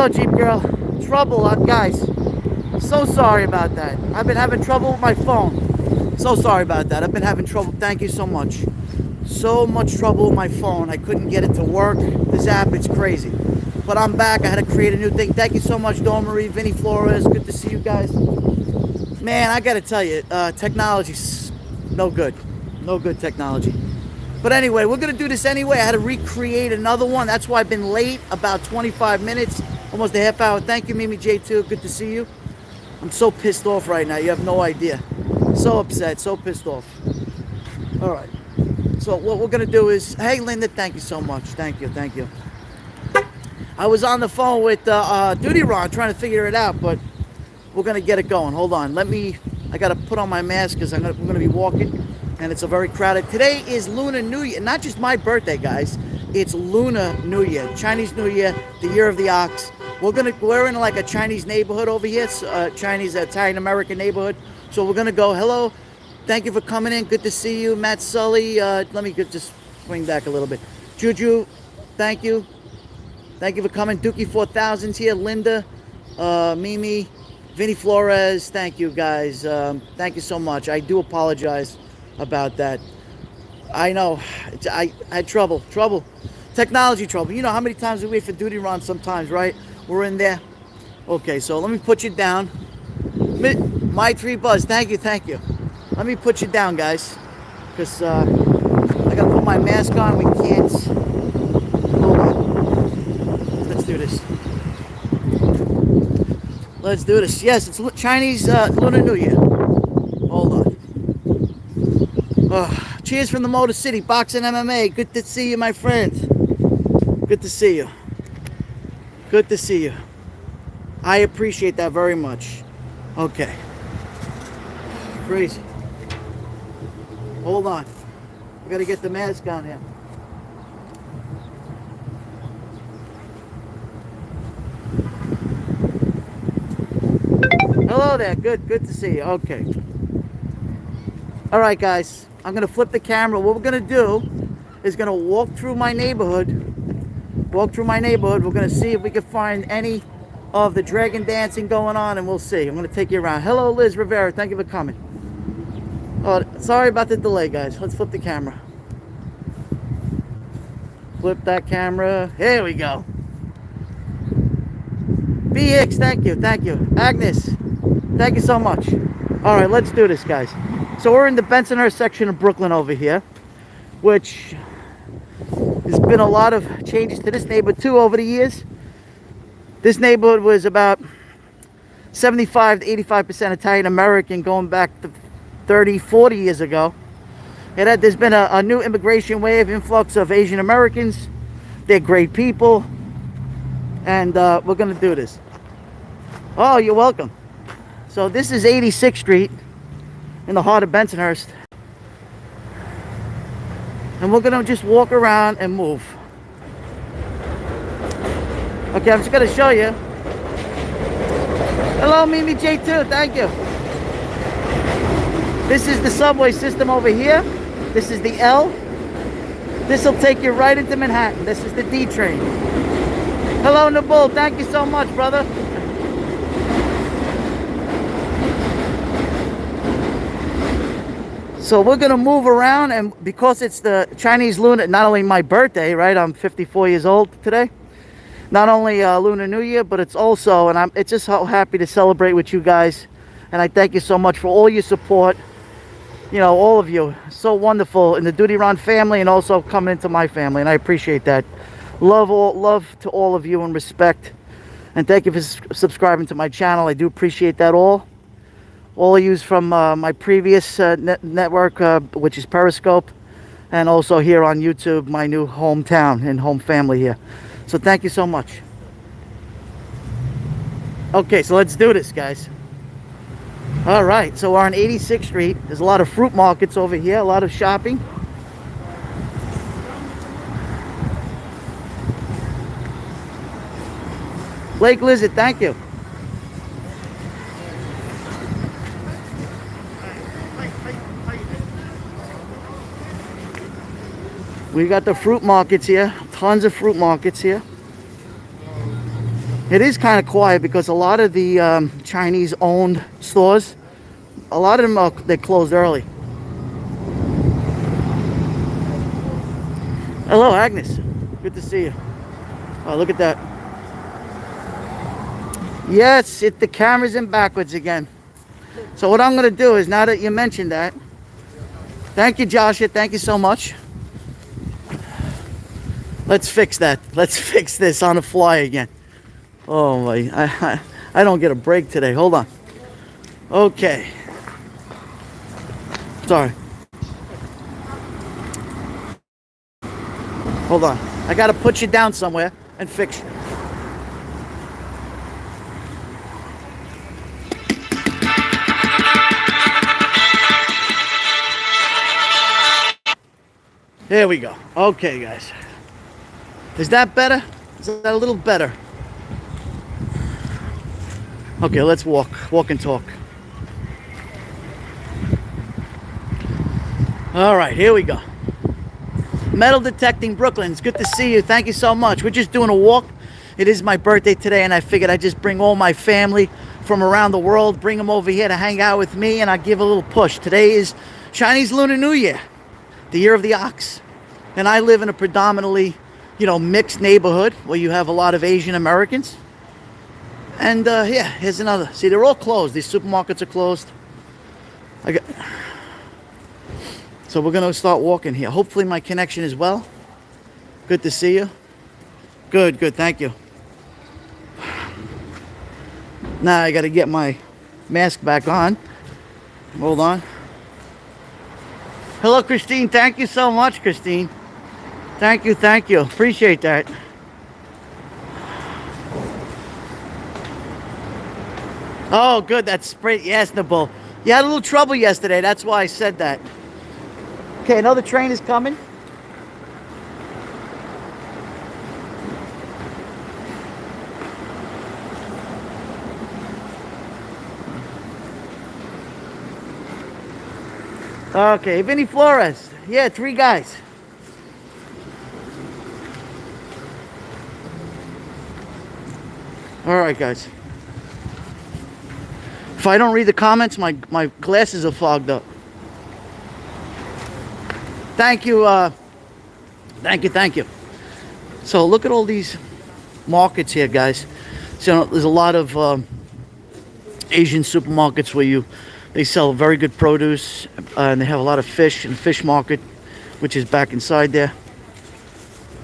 Hello, Jeep Girl. Trouble, guys. So sorry about that. I've been having trouble with my phone. So sorry about that. I've been having trouble. Thank you so much. So much trouble with my phone. I couldn't get it to work. This app, it's crazy. But I'm back. I had to create a new thing. Thank you so much, Dawn Marie, Vinny Flores. Good to see you guys. Man, I gotta tell you, technology's no good. No good technology. But anyway, we're gonna do this anyway. I had to recreate another one. That's why I've been late about 25 minutes, almost a half hour. Thank you, Mimi J2. Good to see you. I'm so pissed off right now. You have no idea. So upset, so pissed off. All right. So what we're gonna do is, hey, Linda, thank you so much. Thank you, thank you. I was on the phone with Duty Ron trying to figure it out, but we're gonna get it going. Hold on. I gotta put on my mask because we're gonna be walking. And it's a very crowded. Today is Lunar New Year. Not just my birthday, guys. It's Lunar New Year. Chinese New Year, the year of the ox. We're in like a Chinese neighborhood over here. Chinese Italian American neighborhood. So we're gonna go. Hello. Thank you for coming in. Good to see you. Matt Sully. Let me just swing back a little bit. Juju, thank you. Thank you for coming. Dookie 4000's here. Linda, Mimi, Vinny Flores. Thank you, guys. Thank you so much. I do apologize about that. I know. I had trouble. Technology trouble. You know how many times we wait for Duty Ron sometimes, right? We're in there. Okay, so let me put you down. My 3 Buzz. Thank you. Let me put you down, guys. Because I got to put my mask on. We can't. Hold on. Let's do this. Let's do this. Yes, it's Chinese Lunar New Year. Hold on. Cheers from the Motor City, Boxing MMA. Good to see you, my friend. Good to see you. Good to see you. I appreciate that very much. Okay. Crazy. Hold on. I gotta get the mask on here. Hello there. Good to see you. Okay. All right, guys. I'm gonna flip the camera. What we're gonna do is gonna walk through my neighborhood. We're gonna see if we can find any of the dragon dancing going on, and we'll see. I'm gonna take you around. Hello, Liz Rivera. Thank you for coming. Oh, sorry about the delay, guys. Let's flip the camera. Flip that camera. Here we go. BX, thank you. Agnes, thank you so much. All right, let's do this, guys. So we're in the Bensonhurst section of Brooklyn over here, which there's been a lot of changes to this neighborhood too over the years. This neighborhood was about 75 to 85% Italian American going back to 30, 40 years ago. There's been a new immigration wave, influx of Asian Americans. They're great people. And we're going to do this. Oh, you're welcome. So this is 86th Street in the heart of Bensonhurst. And we're going to just walk around and move. Okay, I'm just going to show you. Hello, Mimi J2. Thank you. This is the subway system over here. This is the L. This will take you right into Manhattan. This is the D train. Hello, Nabul. Thank you so much, brother. So we're going to move around, and because it's the Chinese Lunar, not only my birthday, right? I'm 54 years old today. Not only Lunar New Year, but it's also, and it's just so happy to celebrate with you guys. And I thank you so much for all your support. You know, all of you. So wonderful in the Duty Ron family and also coming into my family. And I appreciate that. Love to all of you and respect. And thank you for subscribing to my channel. I do appreciate that all. All I use from my previous network, which is Periscope, and also here on YouTube, my new hometown and home family here. So thank you so much. Okay, so let's do this, guys. All right, so we're on 86th Street. There's a lot of fruit markets over here, a lot of shopping. Blake Lizard, thank you. We got the fruit markets here. Tons of fruit markets here. It is kind of quiet because a lot of the Chinese-owned stores, a lot of them they closed early. Hello, Agnes. Good to see you. Oh, look at that. Yes, the camera's in backwards again. So what I'm going to do is, now that you mentioned that, thank you, Joshua. Thank you so much. Let's fix that. Let's fix this on the fly again. Oh my, I don't get a break today. Hold on. Okay. Sorry. Hold on. I got to put you down somewhere and fix you. There we go. Okay, guys. Is that better? Is that a little better? Okay, let's walk and talk. All right, here we go. Metal Detecting Brooklyn, it's good to see you. Thank you so much. We're just doing a walk. It is my birthday today, and I figured I'd just bring all my family from around the world, bring them over here to hang out with me, and I'll give a little push. Today is Chinese Lunar New Year, the year of the ox. And I live in a predominantly, mixed neighborhood where you have a lot of Asian Americans. And yeah, here's another. See, they're all closed. These supermarkets are closed. So we're going to start walking here. Hopefully my connection is well. Good to see you. Good, thank you. Now I got to get my mask back on. Hold on. Hello, Christine. Thank you so much, Christine. Thank you. Appreciate that. Oh, good. That's spray. Yes, Nabul. You had a little trouble yesterday. That's why I said that. Okay, another train is coming. Okay, Vinny Flores. Yeah, 3 guys. All right, guys. If I don't read the comments, my glasses are fogged up. Thank you. Thank you. So look at all these markets here, guys. So there's a lot of Asian supermarkets where they sell very good produce, and they have a lot of fish in the fish market, which is back inside there.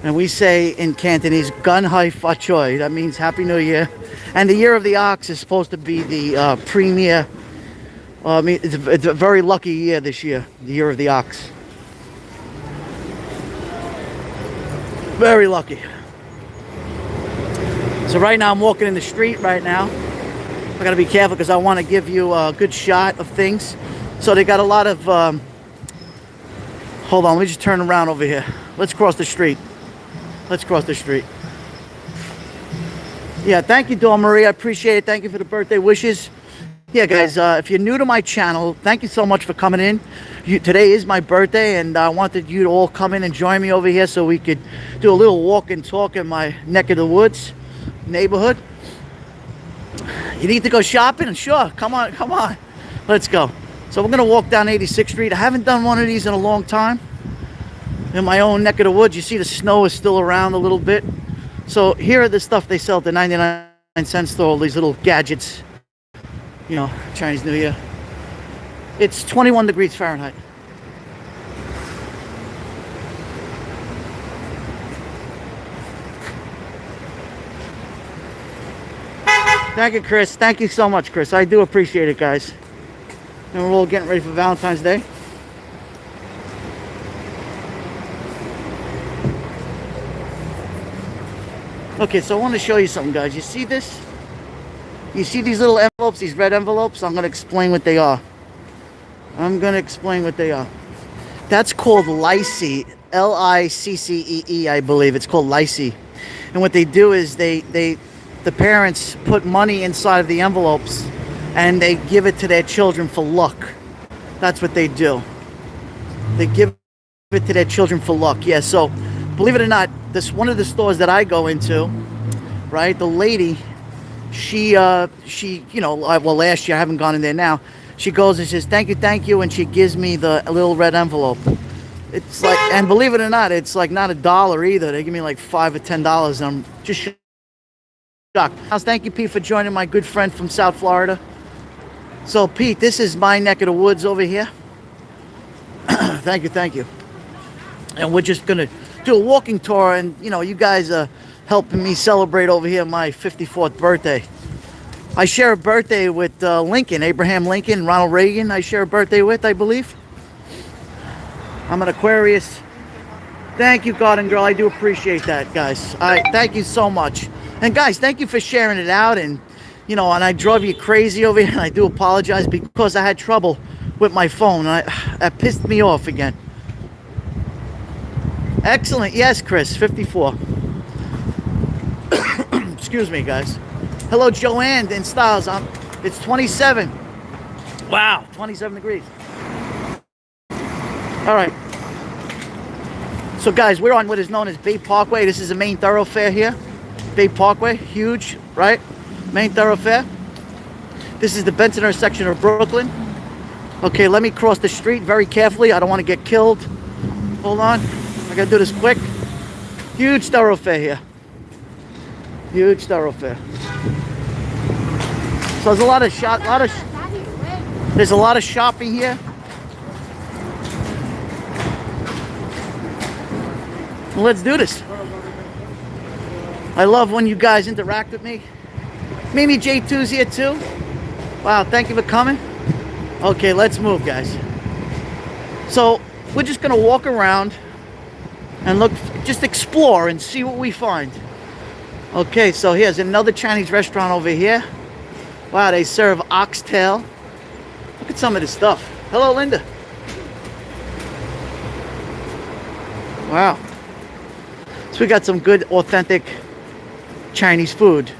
And we say in Cantonese, Gun Hai Fa Choi. That means Happy New Year. And the Year of the Ox is supposed to be the premier. It's a very lucky year this year, the Year of the Ox. Very lucky. So right now I'm walking in the street right now. I gotta be careful because I want to give you a good shot of things. So they got a lot of hold on, let me just turn around over here. Let's cross the street. Yeah, thank you, Dawn Marie. I appreciate it. Thank you for the birthday wishes. Yeah, guys, if you're new to my channel, thank you so much for coming in. Today is my birthday, and I wanted you to all come in and join me over here so we could do a little walk and talk in my neck of the woods neighborhood. You need to go shopping? Sure, come on. Let's go. So we're going to walk down 86th Street. I haven't done one of these in a long time. In my own neck of the woods, you see the snow is still around a little bit. So here are the stuff they sell at the 99-cent store, all these little gadgets. Chinese New Year. It's 21 degrees Fahrenheit. Thank you, Chris. Thank you so much, Chris. I do appreciate it, guys. And we're all getting ready for Valentine's Day. Okay, so I want to show you something, guys. You see this? You see these little envelopes, these red envelopes? I'm going to explain what they are. That's called Licee. L-I-C-C-E-E, I believe. It's called Licee. And what they do is the parents put money inside of the envelopes and they give it to their children for luck. That's what they do. They give it to their children for luck. Yeah, so believe it or not, one of the stores that I go into, right, the lady she, you know, well, last year, I haven't gone in there now. She goes and says, thank you, and she gives me the little red envelope. It's like, and believe it or not, it's like not $1 either. They give me like $5 or $10, and I'm just shocked. Thank you, Pete, for joining my good friend from South Florida. So, Pete, this is my neck of the woods over here. Thank you. And we're just gonna do a walking tour, and you know, you guys are helping me celebrate over here my 54th birthday. I share a birthday with Lincoln, Abraham Lincoln, Ronald Reagan. I share a birthday with, I believe. I'm an Aquarius. Thank you, Garden Girl. I do appreciate that, guys. Thank you so much. And guys, thank you for sharing it out. And you know, and I drove you crazy over here, and I do apologize because I had trouble with my phone. That pissed me off again. Excellent. Yes, Chris, 54. Excuse me, guys. Hello, Joanne in Styles. It's 27. Wow, 27 degrees. All right. So, guys, we're on what is known as Bay Parkway. This is the main thoroughfare here. Bay Parkway, huge, right? Main thoroughfare. This is the Bensonhurst section of Brooklyn. Okay, let me cross the street very carefully. I don't want to get killed. Hold on. I gotta do this quick. Huge thoroughfare here. Huge thoroughfare. So there's a lot of there's a lot of shopping here. Well, let's do this. I love when you guys interact with me. Mimi J2's here too. Wow, thank you for coming. Okay, let's move, guys. So we're just gonna walk around and look, just explore and see what we find. Okay, so here's another Chinese restaurant over here. Wow, they serve oxtail. Look at some of this stuff. Hello, Linda. Wow. So we got some good, authentic Chinese food.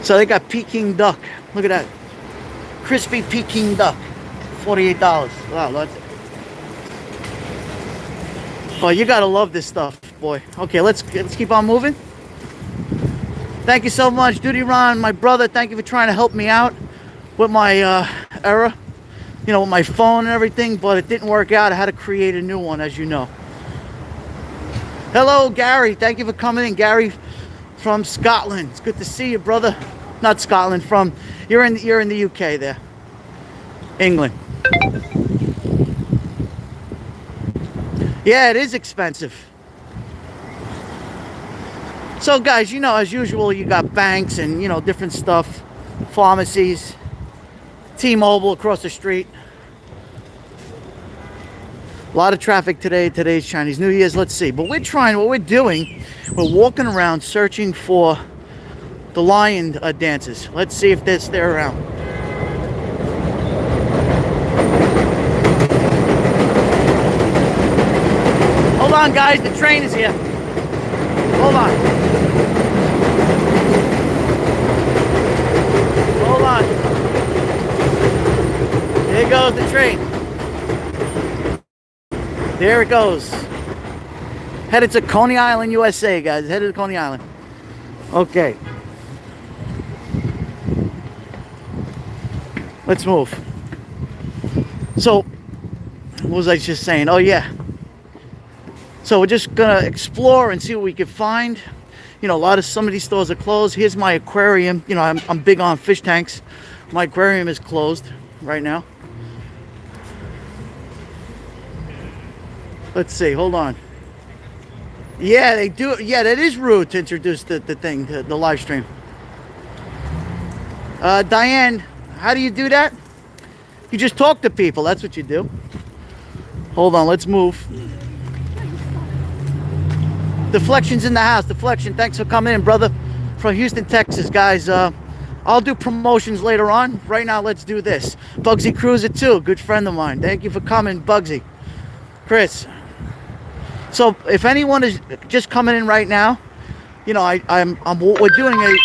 So they got Peking duck. Look at that. Crispy Peking duck. $48. Wow, that's it. Oh, you gotta love this stuff, boy. Okay, let's keep on moving. Thank you so much, Duty Ron, my brother. Thank you for trying to help me out with my error, you know, with my phone and everything, but it didn't work out. I had to create a new one, as you know. Hello, Gary. Thank you for coming in, Gary from Scotland. It's good to see you, brother. Not Scotland. You're in the UK there, England. Yeah, it is expensive. So guys, you know, as usual, you got banks and, you know, different stuff, pharmacies, T-Mobile across the street. A lot of traffic today. Today's Chinese New Year's. Let's see. But what we're doing, we're walking around searching for the lion dances. Let's see if they're around. Hold on, guys. The train is here. Hold on. Hold on. There goes the train. There it goes. Headed to Coney Island, USA, guys. Headed to Coney Island. Okay. Let's move. So, what was I just saying? Oh, yeah. So we're just gonna explore and see what we can find. You know, some of these stores are closed. Here's my aquarium. You know, I'm big on fish tanks. My aquarium is closed right now. Let's see. Hold on. Yeah, they do. Yeah, that is rude to introduce the thing, the live stream. Diane, how do you do that? You just talk to people. That's what you do. Hold on. Let's move. Deflection's in the house. Deflection, thanks for coming in, brother. From Houston, Texas, guys. I'll do promotions later on. Right now, let's do this. Bugsy Cruiser, too. Good friend of mine. Thank you for coming, Bugsy. Chris. So, if anyone is just coming in right now, you know, we're doing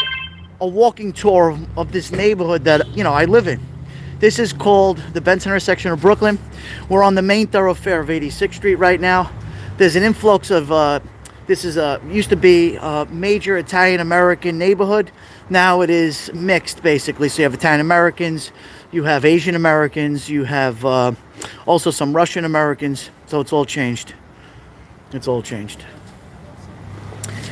a walking tour of this neighborhood that, you know, I live in. This is called the Bensonhurst section of Brooklyn. We're on the main thoroughfare of 86th Street right now. There's an influx of... This is used to be a major Italian-American neighborhood, Now it is mixed, basically. So you have Italian Americans, you have Asian Americans, you have also some Russian Americans. So it's all changed. It's all changed,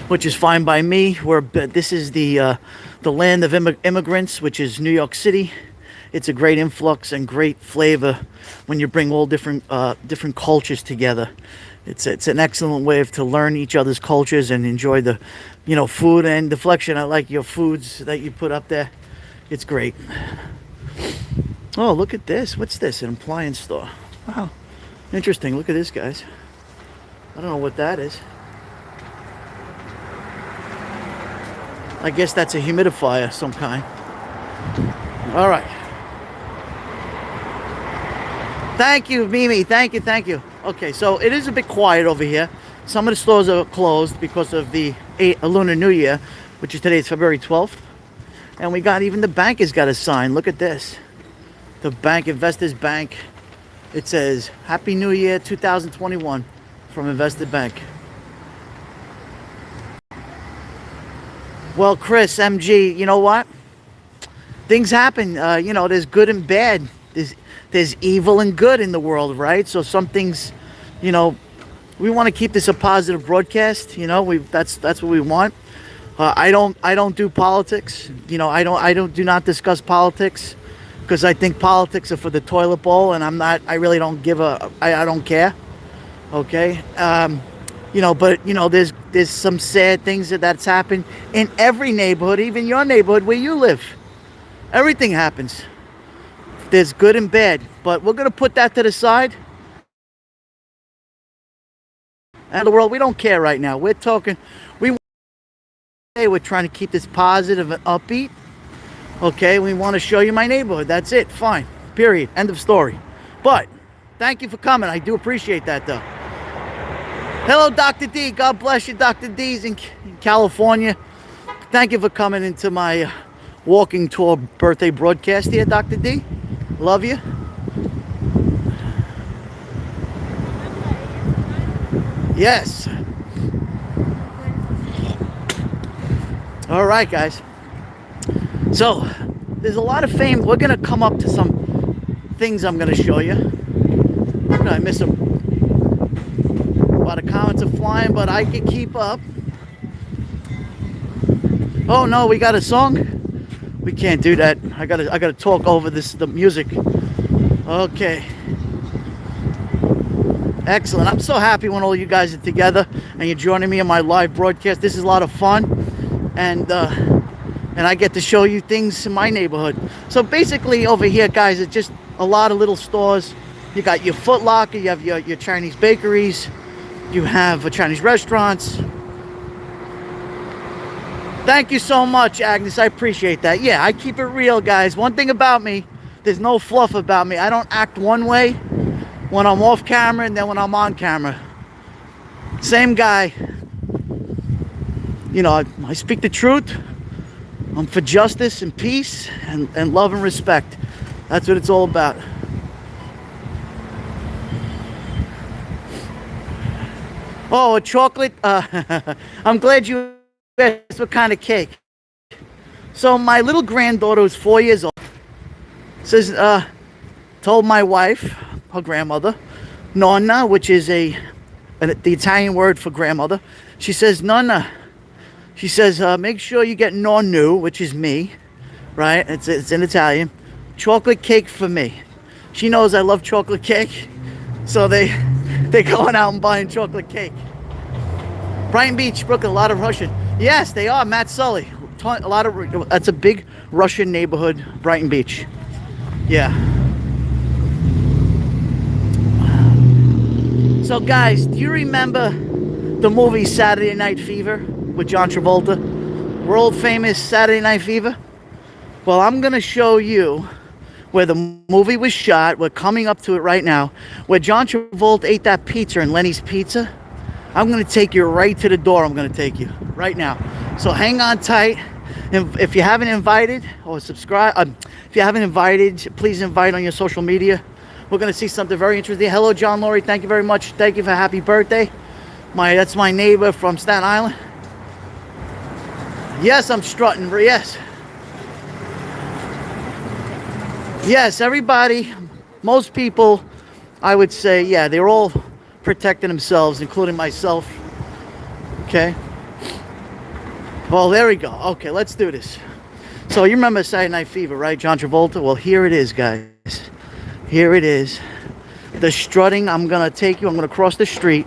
which is fine by me. This is the land of immigrants, which is New York City. It's a great influx and great flavor when you bring all different cultures together. It's an excellent way to learn each other's cultures and enjoy the, food. And Deflection, I like your foods that you put up there. It's great. Oh, look at this. What's this? An appliance store. Wow. Interesting. Look at this, guys. I don't know what that is. I guess that's a humidifier of some kind. All right. Thank you, Mimi. Thank you. Okay, so it is a bit quiet over here. Some of the stores are closed because of the Lunar New Year, which is today, it's February 12th. And we got, even the bank has got a sign. Look at this. The bank, Investors Bank. It says, Happy New Year 2021 from Invested Bank. Well, Chris, MG, you know what? Things happen. There's good and bad. There's evil and good in the world, right? So some things, we want to keep this a positive broadcast. That's what we want. I don't do politics. I do not discuss politics because I think politics are for the toilet bowl, and I really don't I don't care. Okay. But there's some sad things that's happened in every neighborhood, even your neighborhood where you live. Everything happens. There's good and bad, but we're going to put that to the side. And the world, we don't care right now. We're trying to keep this positive and upbeat. Okay, we want to show you my neighborhood. That's it. Fine. Period. End of story. But thank you for coming. I do appreciate that, though. Hello, Dr. D. God bless you. Dr. D's in California. Thank you for coming into my walking tour birthday broadcast here, Dr. D. Love you. Yes. All right, guys. So, there's a lot of fame. We're going to come up to some things I'm going to show you. I miss them. A lot of comments are flying, but I can keep up. Oh, no, we got a song? We can't do that. I gotta talk over the music. Okay. Excellent. I'm so happy when all you guys are together and you're joining me in my live broadcast. This is a lot of fun, and I get to show you things in my neighborhood. So basically, over here, guys, it's just a lot of little stores. You got your Foot Locker, you have your Chinese bakeries, you have Chinese restaurants. Thank you so much, Agnes. I appreciate that. Yeah, I keep it real, guys. One thing about me, there's no fluff about me. I don't act one way when I'm off camera and then when I'm on camera. Same guy. I speak the truth. I'm for justice and peace and love and respect. That's what it's all about. Oh, a chocolate. I'm glad you asked what kind of cake. So my little granddaughter who's 4 years old says, told my wife, her grandmother, nonna, which is the Italian word for grandmother. She says, nonna. She says, make sure you get nonnu, which is me, right? It's in Italian. Chocolate cake for me. She knows I love chocolate cake, so they're going out and buying chocolate cake. Brighton Beach, Brooklyn, a lot of Russian. Yes, they are. Matt Sully. That's a big Russian neighborhood, Brighton Beach. Yeah. So, guys, do you remember the movie Saturday Night Fever with John Travolta? World famous Saturday Night Fever? Well, I'm going to show you where the movie was shot. We're coming up to it right now. Where John Travolta ate that pizza in Lenny's Pizza. I'm going to take you right to the door. I'm going to take you right now. So hang on tight. And if you haven't invited or subscribe, if you haven't invited, please invite on your social media. We're going to see something very interesting. Hello, John Laurie. Thank you very much. Thank you for happy birthday. That's my neighbor from Staten Island. Yes, I'm strutting. Yes. Yes, everybody, most people, I would say, yeah, they're all protecting themselves, including myself. Okay. Well, there we go. Okay, let's do this. So you remember Saturday Night Fever, right? John Travolta? Well, here it is, guys. Here it is. The strutting. I'm going to take you. I'm going to cross the street.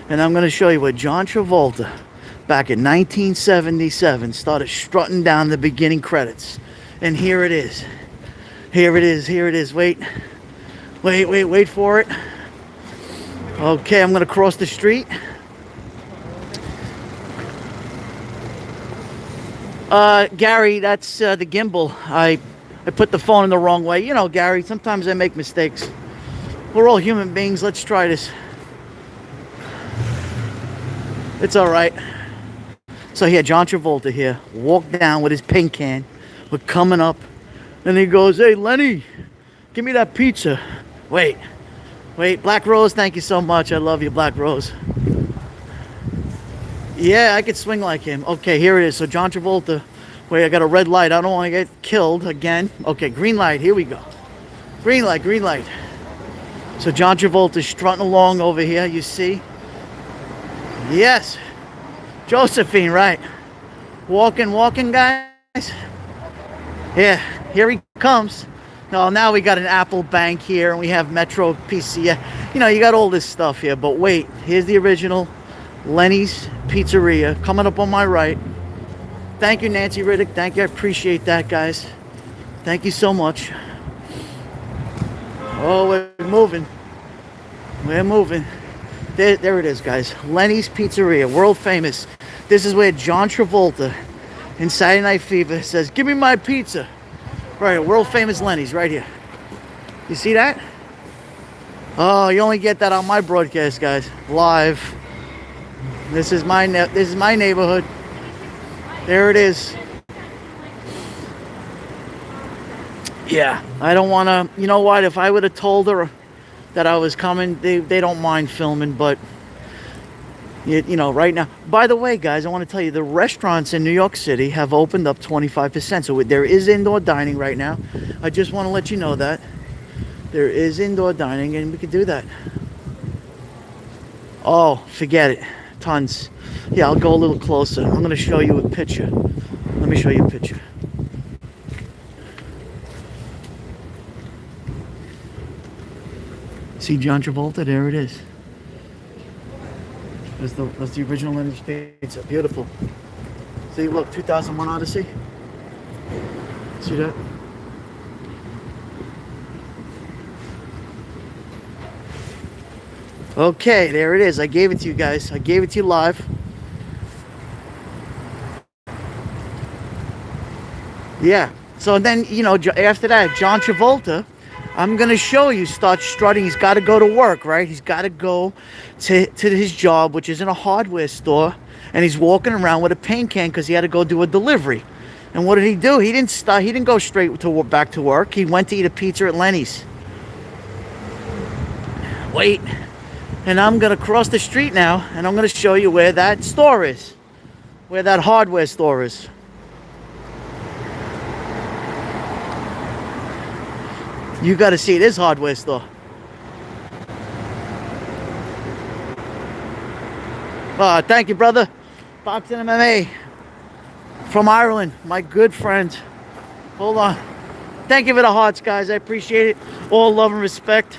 And I'm going to show you what John Travolta, back in 1977, started strutting down the beginning credits. And here it is. Here it is. Here it is. Wait. Wait for it. Okay, I'm going to cross the street. Gary, that's the gimbal. I put the phone in the wrong way. You know, Gary, sometimes I make mistakes. We're all human beings. Let's try this. It's all right. So here, John Travolta here, walked down with his paint can. We're coming up. And he goes, hey, Lenny, give me that pizza. Wait. Black Rose, thank you so much. I love you, Black Rose. Yeah, I could swing like him. Okay, here it is. So John Travolta. Wait, I got a red light. I don't want to get killed again. Okay, green light. Here we go. Green light. So John Travolta strutting along over here, you see? Yes. Josephine, right. Walking, guys. Yeah, here he comes. No, now we got an Apple Bank here, and we have Metro PC. You know, you got all this stuff here. But wait, here's the original Lenny's Pizzeria coming up on my right. Thank you, Nancy Riddick. Thank you. I appreciate that, guys. Thank you so much. Oh, we're moving. There it is, guys. Lenny's Pizzeria, world famous. This is where John Travolta in Saturday Night Fever says, give me my pizza. Right, world famous Lenny's right here. You see that? Oh, you only get that on my broadcast, guys. Live. This is my neighborhood. There it is. Yeah, I don't want to, you know what, if I would have told her that I was coming, they don't mind filming, but you know, right now. By the way, guys, I want to tell you, the restaurants in New York City have opened up 25%. So there is indoor dining right now. I just want to let you know that. There is indoor dining, and we could do that. Oh, forget it. Tons. Yeah, I'll go a little closer. I'm going to show you a picture. Let me show you a picture. See John Travolta? There it is. That's the original Lenny's Pizza. Beautiful. See, look, 2001 Odyssey. See that? Okay, there it is. I gave it to you guys. I gave it to you live. Yeah. So then, you know, after that, John Travolta, I'm going to show you, start strutting. He's got to go to work, right? He's got to go to his job, which is in a hardware store. And he's walking around with a paint can because he had to go do a delivery. And what did he do? He didn't go straight back to work. He went to eat a pizza at Lenny's. Wait. And I'm going to cross the street now, and I'm going to show you where that store is. Where that hardware store is. You got to see this hardware store. Thank you, brother. Boxing MMA from Ireland, my good friend. Hold on. Thank you for the hearts, guys. I appreciate it. All love and respect.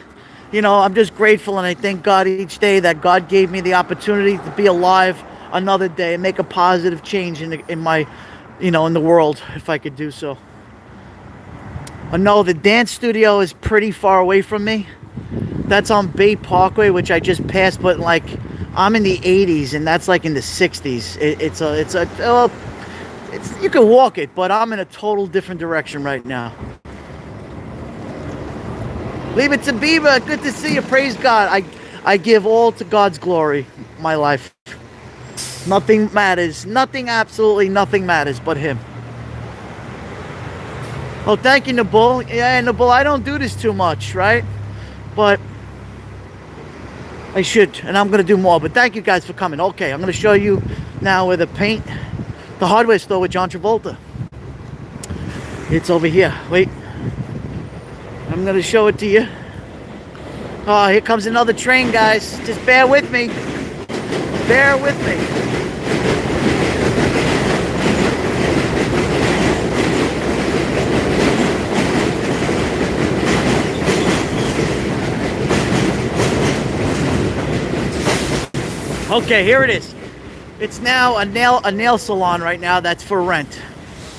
You know, I'm just grateful, and I thank God each day that God gave me the opportunity to be alive another day and make a positive change in my, you know, in the world, if I could do so. No, the dance studio is pretty far away from me. That's on Bay Parkway, which I just passed, but like I'm in the 80s and that's like in the 60s. You can walk it, but I'm in a total different direction right now. Leave it to Beaver. Good to see you. Praise God. I give all to God's glory, my life. Nothing matters. Nothing, absolutely nothing matters but Him. Oh, thank you, Nabul. Yeah, Nabul, I don't do this too much, right? But I should, and I'm going to do more. But thank you guys for coming. Okay, I'm going to show you now where the hardware store with John Travolta. It's over here. Wait. I'm gonna show it to you. Oh, here comes another train, guys. Just bear with me. Bear with me. Okay, here it is. It's now a nail salon right now that's for rent.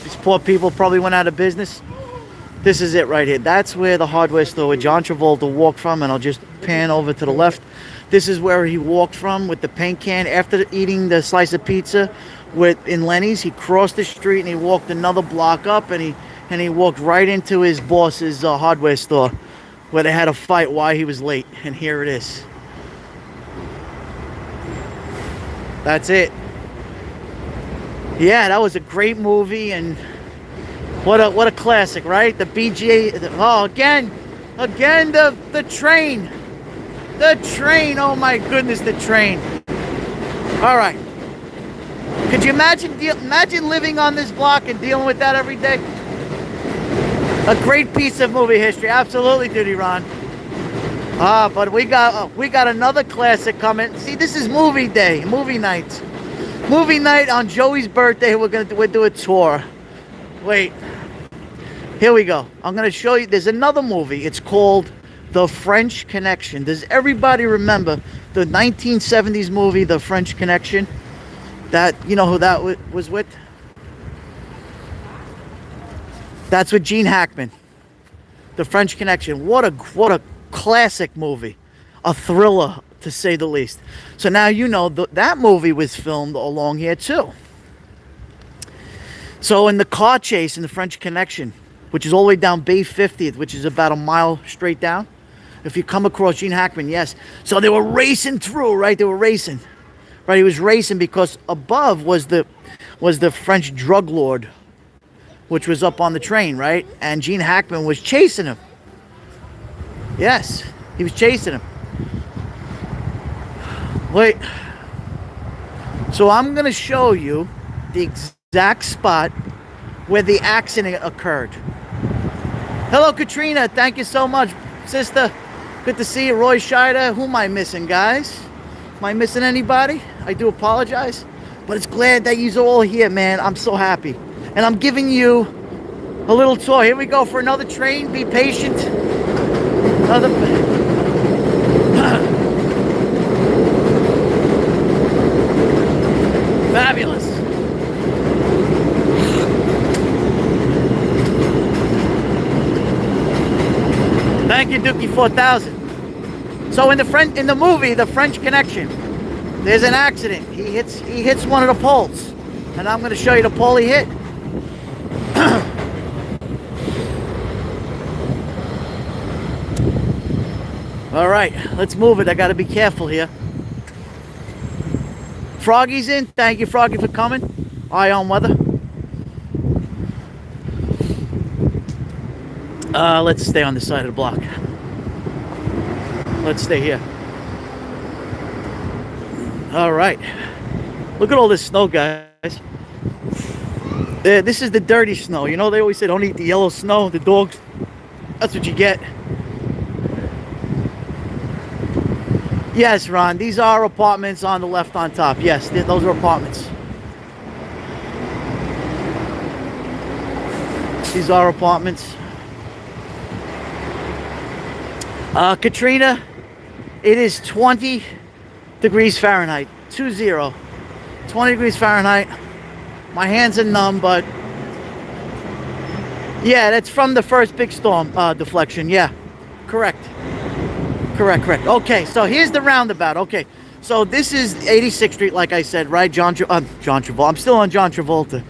These poor people probably went out of business. This is it right here. That's where the hardware store where John Travolta walked from, and I'll just pan over to the left. This is where he walked from with the paint can after eating the slice of pizza in Lenny's. He crossed the street and he walked another block up, and he walked right into his boss's hardware store where they had a fight why he was late. And here it is. That's it. Yeah, that was a great movie, and what a classic, right? The BGA. Oh, again, the train. The train. Oh my goodness, the train. All right. Could you imagine living on this block and dealing with that every day? A great piece of movie history. Absolutely, Duty Ron. But we got another classic coming. See, this is movie day, movie night. Movie night on Joey's birthday. We'll do a tour. Wait. Here we go. I'm going to show you. There's another movie. It's called The French Connection. Does everybody remember the 1970s movie, The French Connection? That, you know who that was with? That's with Gene Hackman. The French Connection. What a classic movie. A thriller, to say the least. So now you know that movie was filmed along here too. So in the car chase in The French Connection, which is all the way down Bay 50th, which is about a mile straight down, if you come across Gene Hackman, yes. So they were racing through, right? They were racing. Right, he was racing because above was the French drug lord, which was up on the train, right? And Gene Hackman was chasing him. Yes, he was chasing him. Wait. So I'm going to show you the exact spot where the accident occurred. Hello, Katrina. Thank you so much, sister. Good to see you. Roy Scheider. Who am I missing, guys? Am I missing anybody? I do apologize. But it's glad that you're all here, man. I'm so happy. And I'm giving you a little tour. Here we go for another train. Be patient. Another... Fabulous. Thank you, Dookie 4000. So in the movie, The French Connection, there's an accident. He hits one of the poles, and I'm going to show you the pole he hit. All right, let's move it. I got to be careful here. Froggy's in. Thank you, Froggy, for coming. Eye on weather. Let's stay on the side of the block. Let's stay here. All right. Look at all this snow, guys. This is the dirty snow. You know, they always say don't eat the yellow snow, the dogs. That's what you get. Yes, Ron, these are apartments on the left on top. Yes, those are apartments. These are apartments. Katrina, it is 20 degrees Fahrenheit. 20. 20 degrees Fahrenheit. My hands are numb, but... yeah, that's from the first big storm deflection. Yeah, correct. Correct. Okay, so here's the roundabout. Okay, so this is 86th Street, like I said, right? John Travolta. I'm still on John Travolta.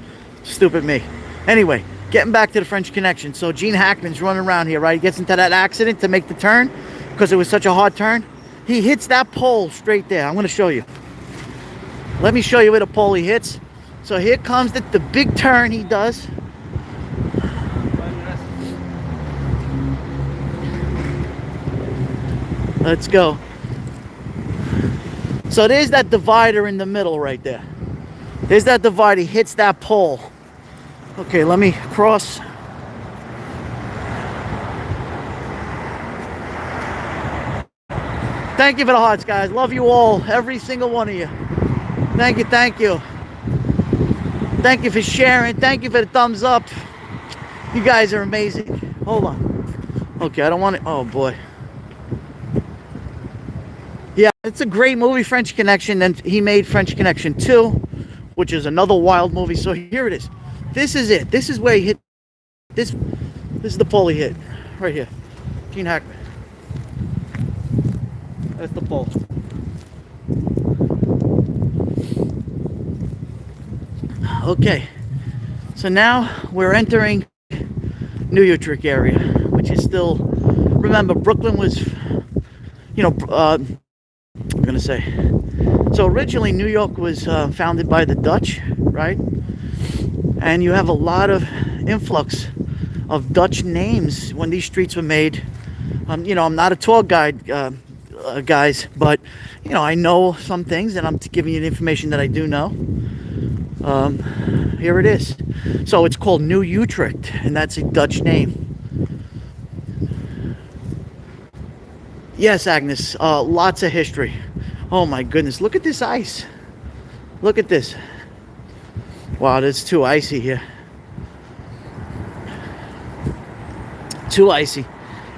Stupid me. Anyway, getting back to the French Connection. So Gene Hackman's running around here, right? He gets into that accident to make the turn because it was such a hard turn. He hits that pole straight there. I'm going to show you. Let me show you where the pole he hits. So here comes the big turn he does. Let's go. So there's that divider in the middle right there. There's that divider. He hits that pole. Okay, let me cross. Thank you for the hearts, guys. Love you all, every single one of you. Thank you, thank you. Thank you for sharing. Thank you for the thumbs up. You guys are amazing. Hold on. Okay, I don't want to. Oh boy. Yeah, it's a great movie, French Connection. And he made French Connection 2, which is another wild movie. So here it is. This is it. This is where he hit. This is the pole he hit. Right here. Gene Hackman. That's the pole. Okay. So now we're entering New Utrecht area, which is still, remember, Brooklyn was, you know, I'm gonna say, so originally New York was founded by the Dutch, right? And you have a lot of influx of Dutch names when these streets were made. You know, I'm not a tour guide, guys, but you know, I know some things, and I'm giving you the information that I do know. Here it is. So it's called New Utrecht, and that's a Dutch name. Yes, Agnes, lots of history. Oh my goodness, look at this ice. Look at this. Wow, it's too icy here. Too icy.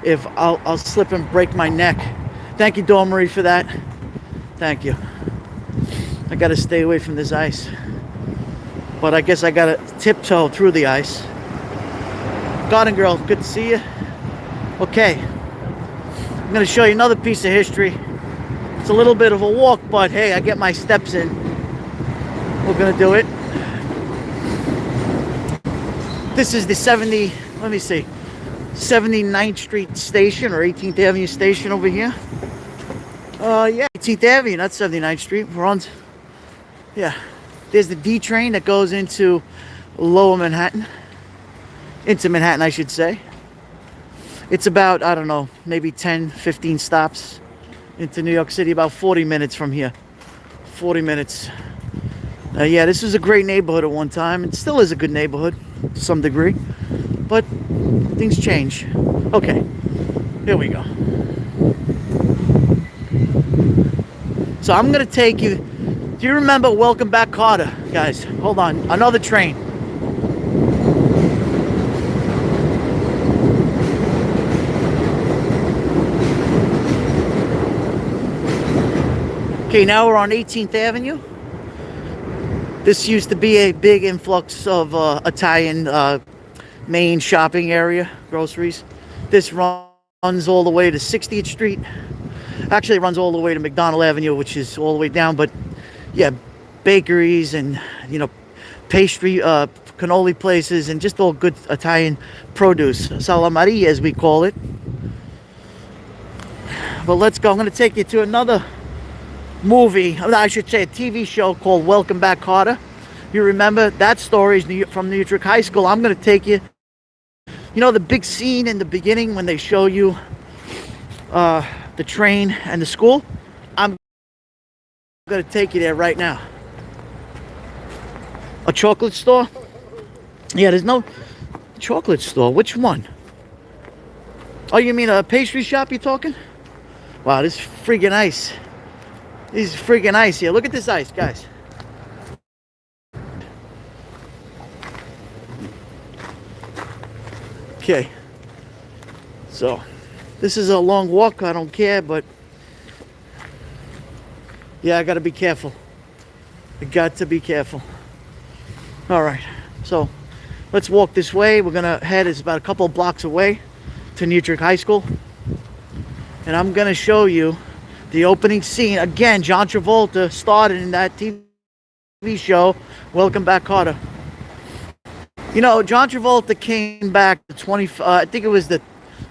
If I'll slip and break my neck. Thank you, Dawn Marie, for that. Thank you. I gotta stay away from this ice. But I guess I gotta tiptoe through the ice. Garden Girl, good to see you. Okay. I'm gonna show you another piece of history. It's a little bit of a walk, but hey, I get my steps in. We're gonna do it. This is the 79th Street station or 18th Avenue station over here. Yeah, 18th Avenue, not 79th Street. We're on, yeah. There's the D train that goes into Lower Manhattan. Into Manhattan, I should say. It's about, I don't know, maybe 10, 15 stops into New York City, about 40 minutes from here. 40 minutes. Yeah, this was a great neighborhood at one time. It still is a good neighborhood to some degree. But things change. Okay, here we go. So I'm going to take you. Do you remember Welcome Back Kotter, guys? Hold on, another train. Okay, now we're on 18th Avenue. This used to be a big influx of Italian main shopping area, groceries. This runs all the way to 60th Street. Actually, it runs all the way to McDonald Avenue, which is all the way down, but yeah, bakeries and, you know, pastry, cannoli places, and just all good Italian produce. Salameria, as we call it. But let's go. I'm going to take you to another movie, I should say a TV show called Welcome Back Kotter. You remember that story is from New Utrecht High School. I'm going to take you, you know, the big scene in the beginning when they show you the train and the school. I'm going to take you there right now. A chocolate store? Yeah, there's no chocolate store. Which one? Oh, you mean a pastry shop you're talking? Wow, this is friggin' ice. This is friggin' ice here. Look at this ice, guys. Okay. So, this is a long walk. I don't care, but yeah, I gotta be careful. I got to be careful. All right. So, let's walk this way. We're gonna head. It's about a couple of blocks away to New Utrecht High School, and I'm gonna show you the opening scene. Again, John Travolta started in that TV show, Welcome Back Kotter. You know, John Travolta came back the I think it was the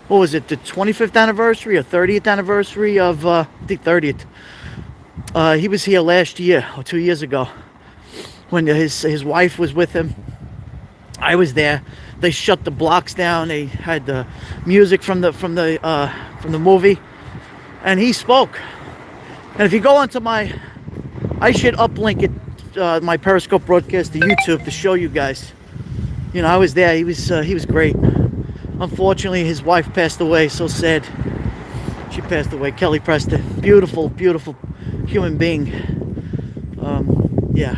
25th anniversary or 30th anniversary of, I think 30th. He was here last year or 2 years ago when his wife was with him. I was there. They shut the blocks down. They had the music from the movie. And he spoke. And if you go onto I should uplink it, my Periscope broadcast to YouTube to show you guys. You know, I was there. He was great. Unfortunately, his wife passed away. So sad. She passed away. Kelly Preston. Beautiful, beautiful human being. Yeah.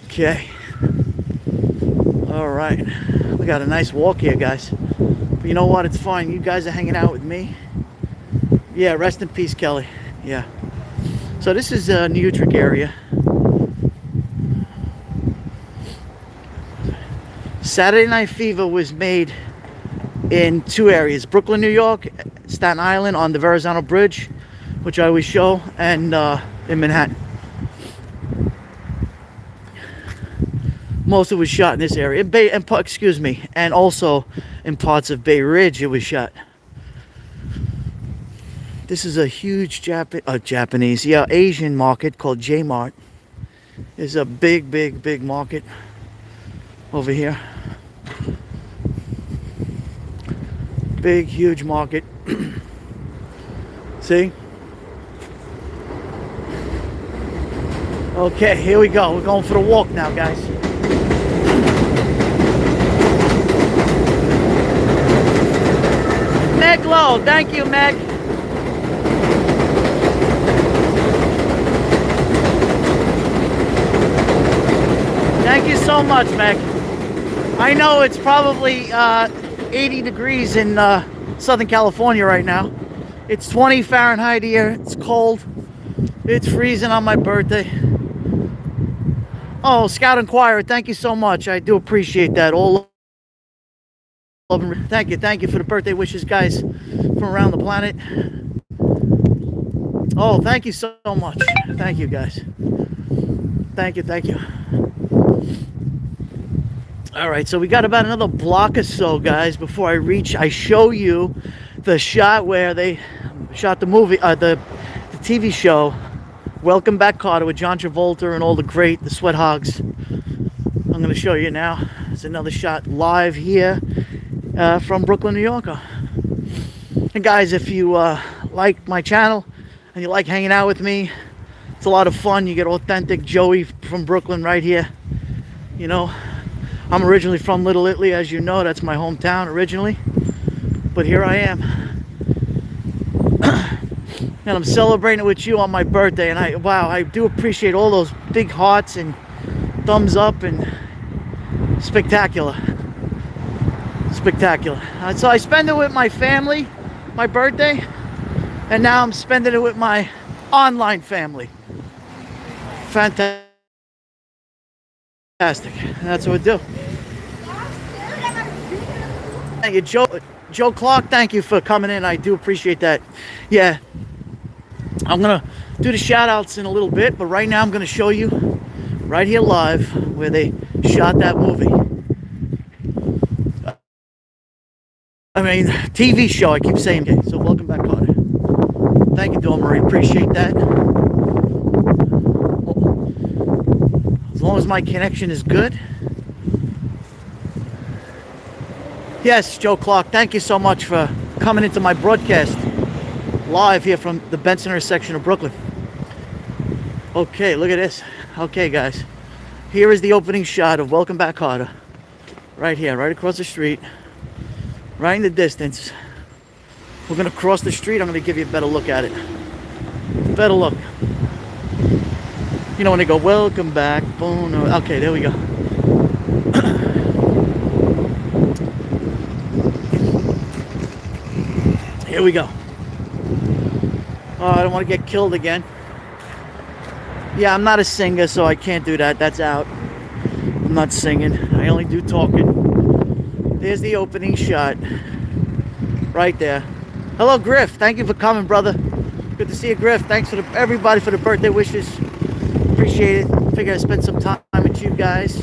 Okay. All right. We got a nice walk here, guys. But you know what? It's fine. You guys are hanging out with me. Yeah, rest in peace, Kelly. Yeah. So this is New Utrecht area. Saturday Night Fever was made in two areas: Brooklyn, New York, Staten Island on the Verrazano Bridge, which I always show, and in Manhattan. Most of it was shot in this area, excuse me, and also in parts of Bay Ridge it was shot. This is a huge Japanese, yeah, Asian market called J-Mart. It's a big, big, big market over here. Big, huge market. See? Okay, here we go. We're going for the walk now, guys. Meg Lowe, thank you, Meg. Thank you so much, Meg. I know it's probably 80 degrees in Southern California right now. It's 20 Fahrenheit here. It's cold. It's freezing on my birthday. Oh, Scout Inquirer, thank you so much. I do appreciate that. All love and thank you for the birthday wishes, guys, from around the planet. Oh, thank you so much. Thank you, guys. Thank you. All right, so we got about another block or so, guys, before I show you the shot where they shot the movie, the TV show, Welcome Back, Kotter, with John Travolta and all the Sweat Hogs. I'm going to show you now. It's another shot live here from Brooklyn, New York. And guys, if you like my channel and you like hanging out with me, it's a lot of fun. You get authentic Joey from Brooklyn right here. You know, I'm originally from Little Italy, as you know. That's my hometown originally. But here I am. And I'm celebrating it with you on my birthday. And I do appreciate all those big hearts and thumbs up, and spectacular. So I spend it with my family, my birthday, and now I'm spending it with my online family. Fantastic. That's what we do. Thank you, Joe Clark. Thank you for coming in. I do appreciate that. Yeah, I'm gonna do the shout outs in a little bit, but right now I'm gonna show you right here live where they shot that movie. I mean, TV show. I keep saying it. So welcome back, Kotter. Thank you, Dawn Marie. Appreciate that. As long as my connection is good. Yes, Joe Clark, thank you so much for coming into my broadcast live here from the Bensonhurst section of Brooklyn. Okay, look at this. Okay, guys, here is the opening shot of Welcome Back, Kotter. Right here, right across the street, right in the distance. We're gonna cross the street. I'm gonna give you a better look at it. Better look. You know when they go, welcome back, boom. Okay, there we go. Here we go. Oh, I don't want to get killed again. Yeah, I'm not a singer, so I can't do that. That's out. I'm not singing. I only do talking. There's the opening shot. Right there. Hello, Griff. Thank you for coming, brother. Good to see you, Griff. Thanks for everybody for the birthday wishes. Appreciate it. Figured I'd spend some time with you guys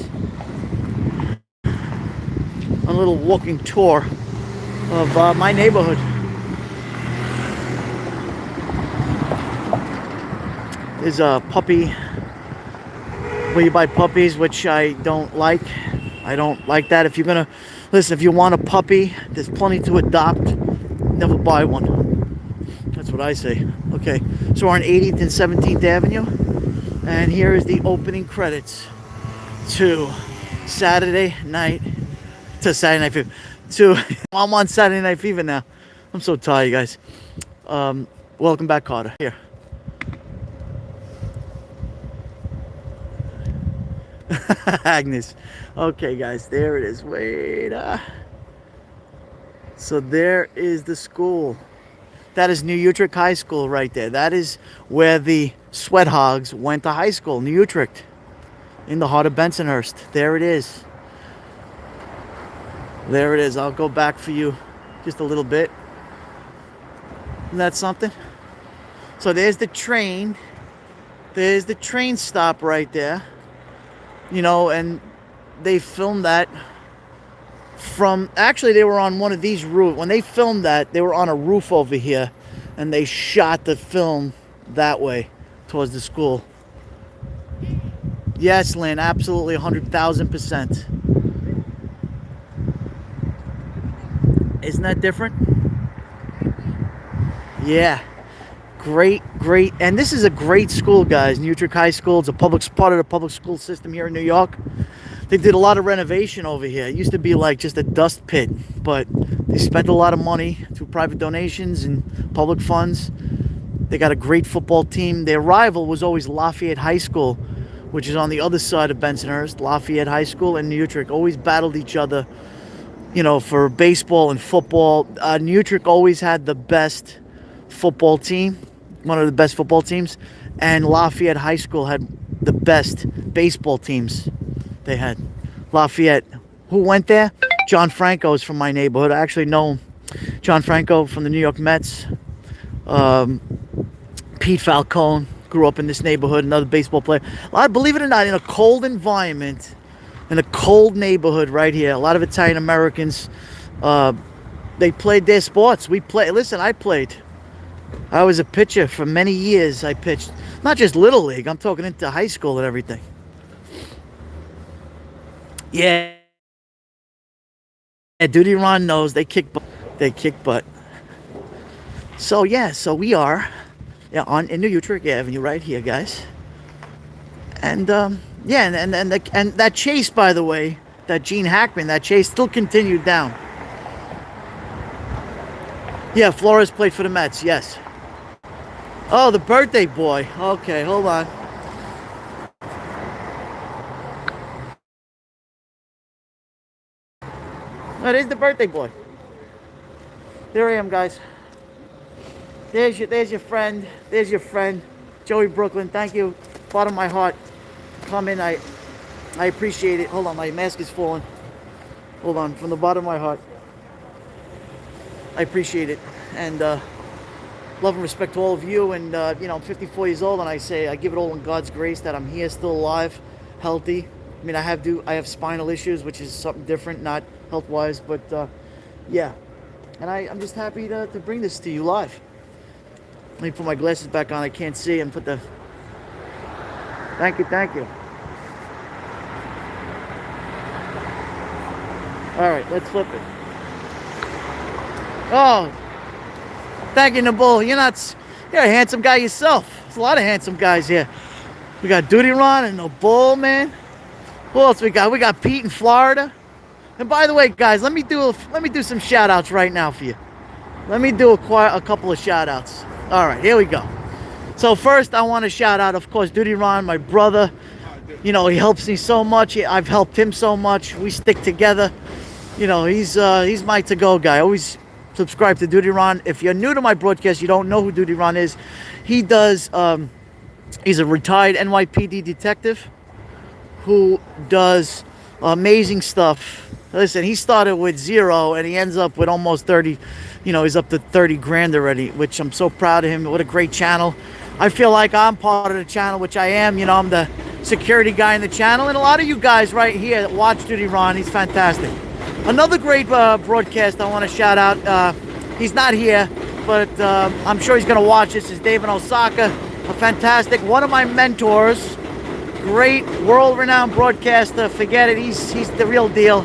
on a little walking tour of my neighborhood. There's a puppy where you buy puppies, which I don't like. I don't like that. If you're gonna listen, if you want a puppy, there's plenty to adopt. Never buy one. That's what I say. Okay, so we're on 18th and 17th Avenue, and here is the opening credits to Saturday Night Fever. I'm on Saturday Night Fever now. I'm so tired, guys. Welcome back, Kotter. Here. Agnes. Okay, guys, there it is. Wait. So there is the school. That is New Utrecht High School right there. That is where the Sweat Hogs went to high school, New Utrecht, in the heart of Bensonhurst. There it is. There it is. I'll go back for you just a little bit. Isn't that something? So there's the train. There's the train stop right there. You know, and they filmed that from, actually they were on one of these roofs. When they filmed that, they were on a roof over here, and they shot the film that way towards the school. Yes, Lynn, absolutely 100,000%. Isn't that different? Yeah. Great. And this is a great school, guys. New Utrecht High School. It's a part of the public school system here in New York. They did a lot of renovation over here. It used to be like just a dust pit, but they spent a lot of money through private donations and public funds. They got a great football team. Their rival was always Lafayette High School, which is on the other side of Bensonhurst. Lafayette High School and New Utrecht always battled each other, you know, for baseball and football. New Utrecht always had the best football team, one of the best football teams, and Lafayette High School had the best baseball teams. They had Lafayette. Who went there? John Franco is from my neighborhood. I actually know John Franco from the New York Mets. Pete Falcone grew up in this neighborhood, another baseball player. A lot, believe it or not, in a cold environment, in a cold neighborhood right here. A lot of Italian Americans. They played their sports. Listen, I played. I was a pitcher for many years. I pitched, not just Little League. I'm talking into high school and everything. Yeah. Duty Ron knows they kick butt. So yeah, so we are in New Utrecht Avenue right here, guys. And yeah, and that chase, by the way, that Gene Hackman, that chase still continued down. Yeah, Flores played for the Mets, yes. Oh, the birthday boy. Okay, hold on. Oh, there's the birthday boy. There I am, guys. There's your friend. There's your friend, joeyBklyn. Thank you, bottom of my heart. Come in. I appreciate it. Hold on, my mask is falling. Hold on, from the bottom of my heart. I appreciate it, and love and respect to all of you. And you know, I'm 54 years old, and I give it all in God's grace that I'm here, still alive, healthy. I mean, I have spinal issues, which is something different, not health-wise, but yeah. And I'm just happy to bring this to you live. Let me put my glasses back on. I can't see, and put the. Thank you. All right, let's flip it. Oh, thank you, Nabul. You're a handsome guy yourself. There's a lot of handsome guys here. We got Duty Ron and Nabul, man. Who else we got? We got Pete in Florida. And by the way, guys, let me do some shout outs right now for you. Let me do a couple of shout outs. All right, here we go. So first, I want to shout out, of course, Duty Ron, my brother. You know, he helps me so much. I've helped him so much. We stick together. You know, he's my to-go guy. Always subscribe to Duty Ron. If you're new to my broadcast, you don't know who Duty Ron is. He does. He's a retired NYPD detective who does amazing stuff. Listen, he started with 0 and he ends up with almost 30. You know, he's up to 30 grand already, which I'm so proud of him. What a great channel. I feel like I'm part of the channel, which I am. You know, I'm the security guy in the channel. And a lot of you guys right here that watch Duty Ron, he's fantastic. Another great broadcast I want to shout out. He's not here, but I'm sure he's going to watch this. Is David Osaka, a fantastic, one of my mentors. Great, world-renowned broadcaster. Forget it. He's the real deal.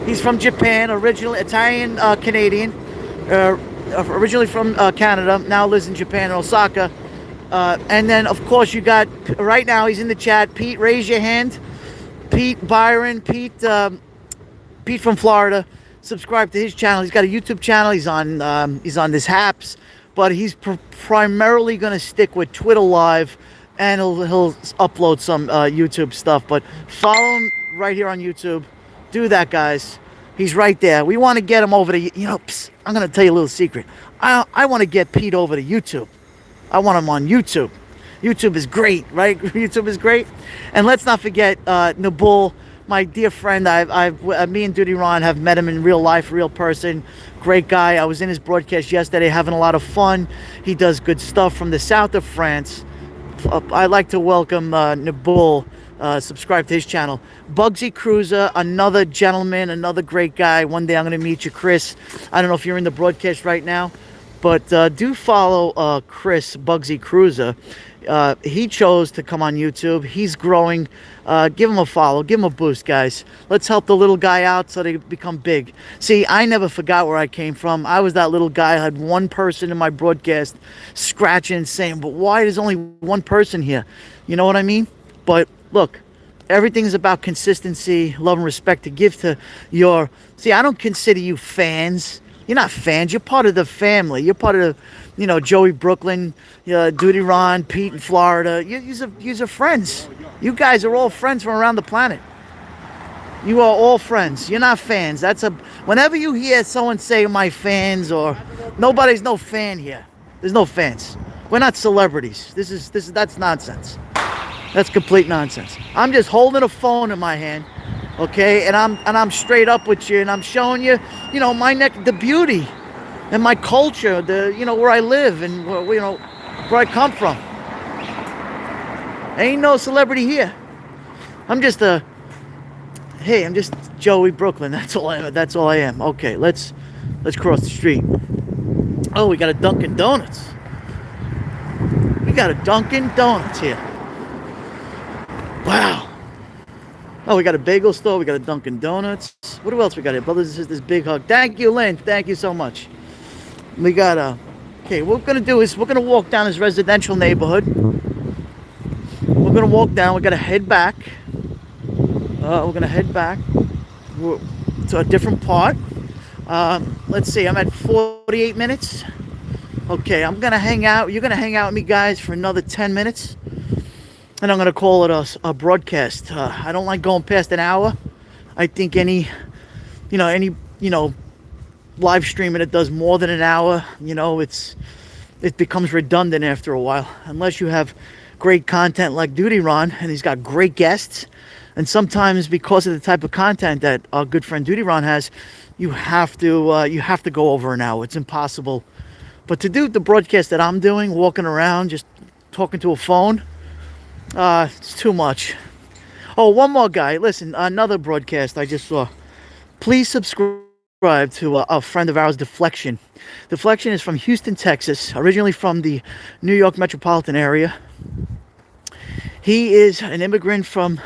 He's from Japan, originally Italian, Canadian. Originally from Canada, now lives in Japan, in Osaka. And then, of course, you got, right now, he's in the chat. Pete, raise your hand. Pete Byron, Pete from Florida. subscribe to his channel. He's got a YouTube channel. He's on this Haps, but he's primarily going to stick with Twitter Live, and he'll upload some YouTube stuff. But follow him right here on YouTube. Do that, guys. He's right there. We want to get him over to, psst, I'm going to tell you a little secret. I want to get Pete over to YouTube. I want him on YouTube. YouTube is great, right? YouTube is great. And let's not forget Nabul, my dear friend. Me and Duty Ron have met him in real life, real person. Great guy. I was in his broadcast yesterday having a lot of fun. He does good stuff from the south of France. I'd like to welcome Nabul. Subscribe to his channel. Bugsy Cruiser, another gentleman, another great guy. One day I'm going to meet you, Chris. I don't know if you're in the broadcast right now, but do follow Chris, Bugsy Cruiser. He chose to come on YouTube. He's growing. Give him a follow. Give him a boost, guys. Let's help the little guy out so they become big. See, I never forgot where I came from. I was that little guy. I had one person in my broadcast scratching and saying, but why there's only one person here? You know what I mean? But look, everything's about consistency, love, and respect to give to your... See, I don't consider you fans. You're not fans. You're part of the family. You're part of the, joeyBklyn, Duty Ron, Pete in Florida. You're friends. You guys are all friends from around the planet. You are all friends. You're not fans. Whenever you hear someone say my fans, or nobody's no fan here. There's no fans. We're not celebrities. That's nonsense. That's complete nonsense. I'm just holding a phone in my hand, okay, and I'm straight up with you, and I'm showing you, my the beauty, and my culture, where I live, and where I come from. Ain't no celebrity here. I'm just joeyBklyn. That's all I am. Okay, let's cross the street. Oh, we got a Dunkin' Donuts. We got a Dunkin' Donuts here. Wow. Oh, we got a bagel store. We got a Dunkin' Donuts. What else we got here? Brothers and sisters, big hug. Thank you, Lynn. Thank you so much. We got okay, what we're going to do is we're going to walk down this residential neighborhood. We're going to walk down. We're going to head back. We're going to head back to a different part. Let's see. I'm at 48 minutes. Okay, I'm going to hang out. You're going to hang out with me, guys, for another 10 minutes. And I'm going to call it a broadcast. I don't like going past an hour. I think any live streaming that does more than an hour, it becomes redundant after a while. Unless you have great content like Duty Ron, and he's got great guests. And sometimes because of the type of content that our good friend Duty Ron has, you have to go over an hour. It's impossible. But to do the broadcast that I'm doing, walking around, just talking to a phone, it's too much. Oh, one more guy. Listen, another broadcast I just saw. Please subscribe to a friend of ours, Deflection. Deflection is from Houston, Texas, originally from the New York metropolitan area. He is an immigrant from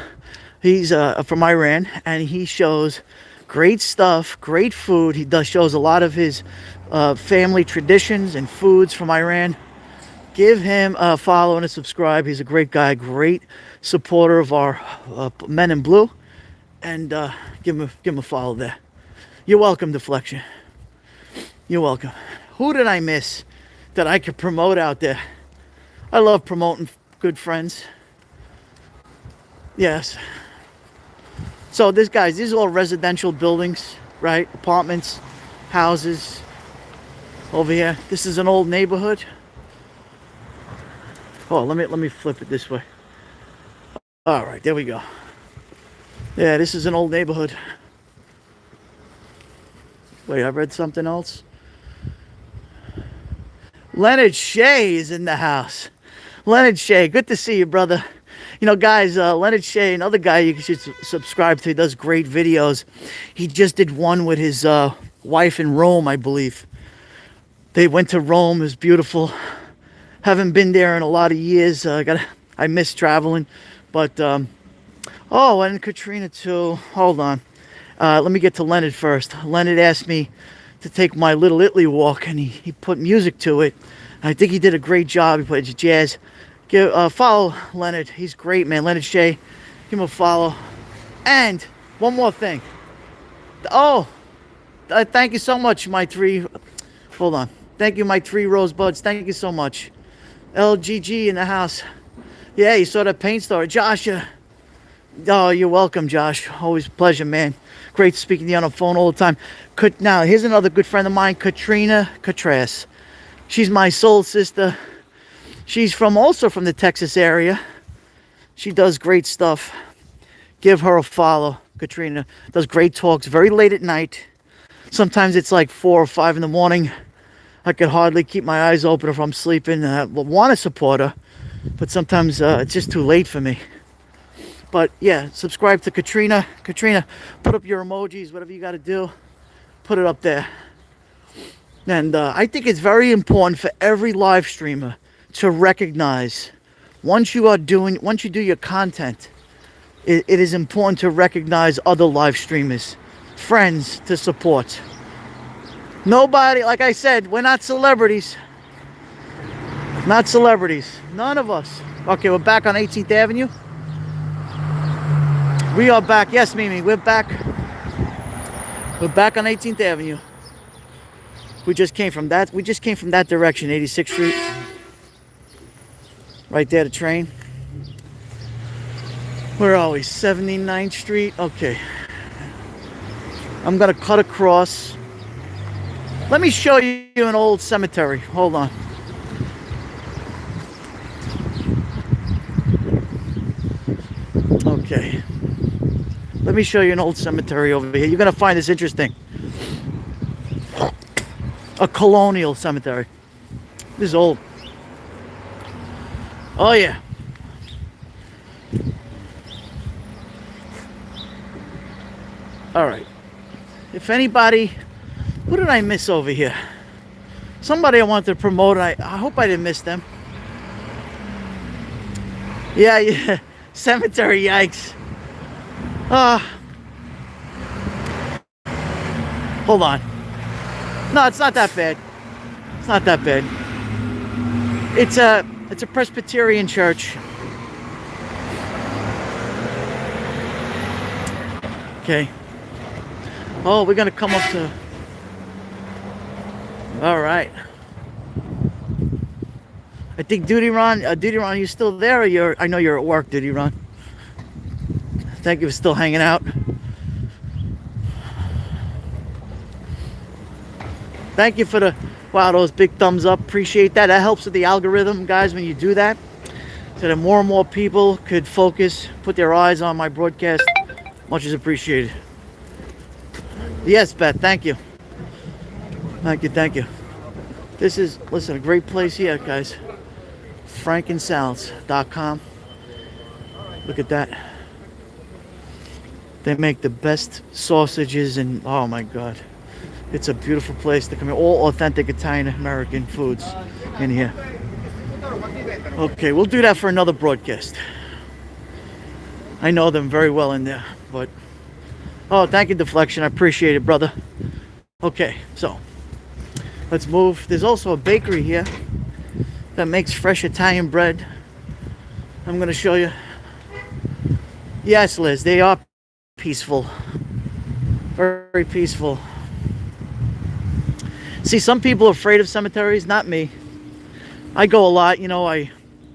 Iran, and he shows great stuff, great food. He shows a lot of his family traditions and foods from Iran. Give him a follow and a subscribe. He's a great guy, great supporter of our Men in Blue. And give him a follow there. You're welcome, Deflection. You're welcome. Who did I miss that I could promote out there? I love promoting good friends. Yes. So these are all residential buildings, right? Apartments, houses. Over here, this is an old neighborhood. Oh, let me flip it this way. All right, there we go. Yeah, this is an old neighborhood. Wait, I read something else. Leonard Shea is in the house. Leonard Shea, good to see you, brother. Guys, Leonard Shea, another guy you should subscribe to. He does great videos. He just did one with his wife in Rome, I believe. They went to Rome. It was beautiful. Haven't been there in a lot of years. I miss traveling. But, oh, and Katrina too. Hold on. Let me get to Leonard first. Leonard asked me to take my Little Italy walk, and he put music to it. I think he did a great job. He played jazz. Follow Leonard. He's great, man. Leonard Shea. Give him a follow. And one more thing. Oh, Thank you so much, my three. Hold on. Thank you, my three rosebuds. Thank you so much. LGG in the house. Yeah, you saw that paint store. Josh, oh, you're welcome, Josh. Always a pleasure, man. Great speaking to you on the phone all the time. Now, here's another good friend of mine, Katrina Katras. She's my soul sister. She's also from the Texas area. She does great stuff. Give her a follow. Katrina does great talks very late at night. Sometimes it's like 4 or 5 in the morning. I could hardly keep my eyes open if I'm sleeping. I want to support her, but sometimes it's just too late for me. But yeah, subscribe to Katrina. Katrina, put up your emojis, whatever you got to do. Put it up there. And I think it's very important for every live streamer to recognize once you do your content, it is important to recognize other live streamers, friends to support. Nobody, like I said, we're not celebrities. Not celebrities. None of us. Okay, we're back on 18th Avenue. We are back. Yes, Mimi, we're back. We're back on 18th Avenue. We just came from that direction, 86th Street. Right there, the train. Where are we? 79th Street. Okay. I'm gonna cut across. Let me show you an old cemetery. Hold on. Okay. Let me show you an old cemetery over here. You're gonna find this interesting. A colonial cemetery. This is old. Oh yeah. All right. If anybody, who did I miss over here? Somebody I wanted to promote. I hope I didn't miss them. Yeah. Cemetery, yikes. Hold on. No, it's not that bad. It's not that bad. It's a Presbyterian church. Okay. Oh, we're gonna come up to. All right. I think Duty Ron, you still there? Or I know you're at work, Duty Ron. Thank you for still hanging out. Thank you for those big thumbs up. Appreciate that. That helps with the algorithm, guys, when you do that. So that more and more people could focus, put their eyes on my broadcast. Much is appreciated. Yes, Beth, thank you. Thank you. This is, listen, a great place here, guys. frankandsal's.com. Look at that. They make the best sausages and, oh my God. It's a beautiful place to come here. All authentic Italian American foods in here. Okay, we'll do that for another broadcast. I know them very well in there, but oh, thank you, Deflection. I appreciate it, brother. Okay, so let's move. There's also a bakery here that makes fresh Italian bread. I'm going to show you. Yes, Liz, they are peaceful. Very peaceful. See, some people are afraid of cemeteries, not me. I go a lot,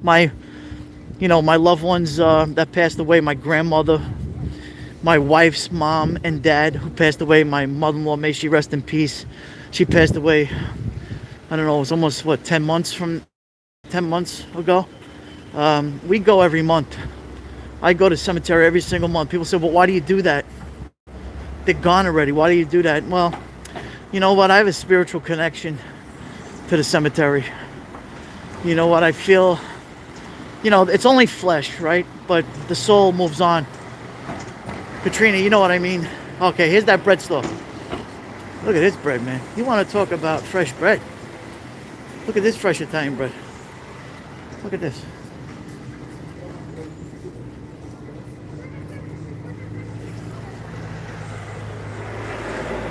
my loved ones that passed away, my grandmother, my wife's mom and dad who passed away, my mother-in-law, may she rest in peace. She passed away, I don't know, it was almost, 10 months ago. We go every month. I go to cemetery every single month. People say, well, why do you do that? They're gone already. Why do you do that? Well, you know what? I have a spiritual connection to the cemetery. You know what? I feel, it's only flesh, right? But the soul moves on. Katrina, you know what I mean? Okay, here's that bread store. Look at this bread, man. You want to talk about fresh bread? Look at this fresh Italian bread. Look at this.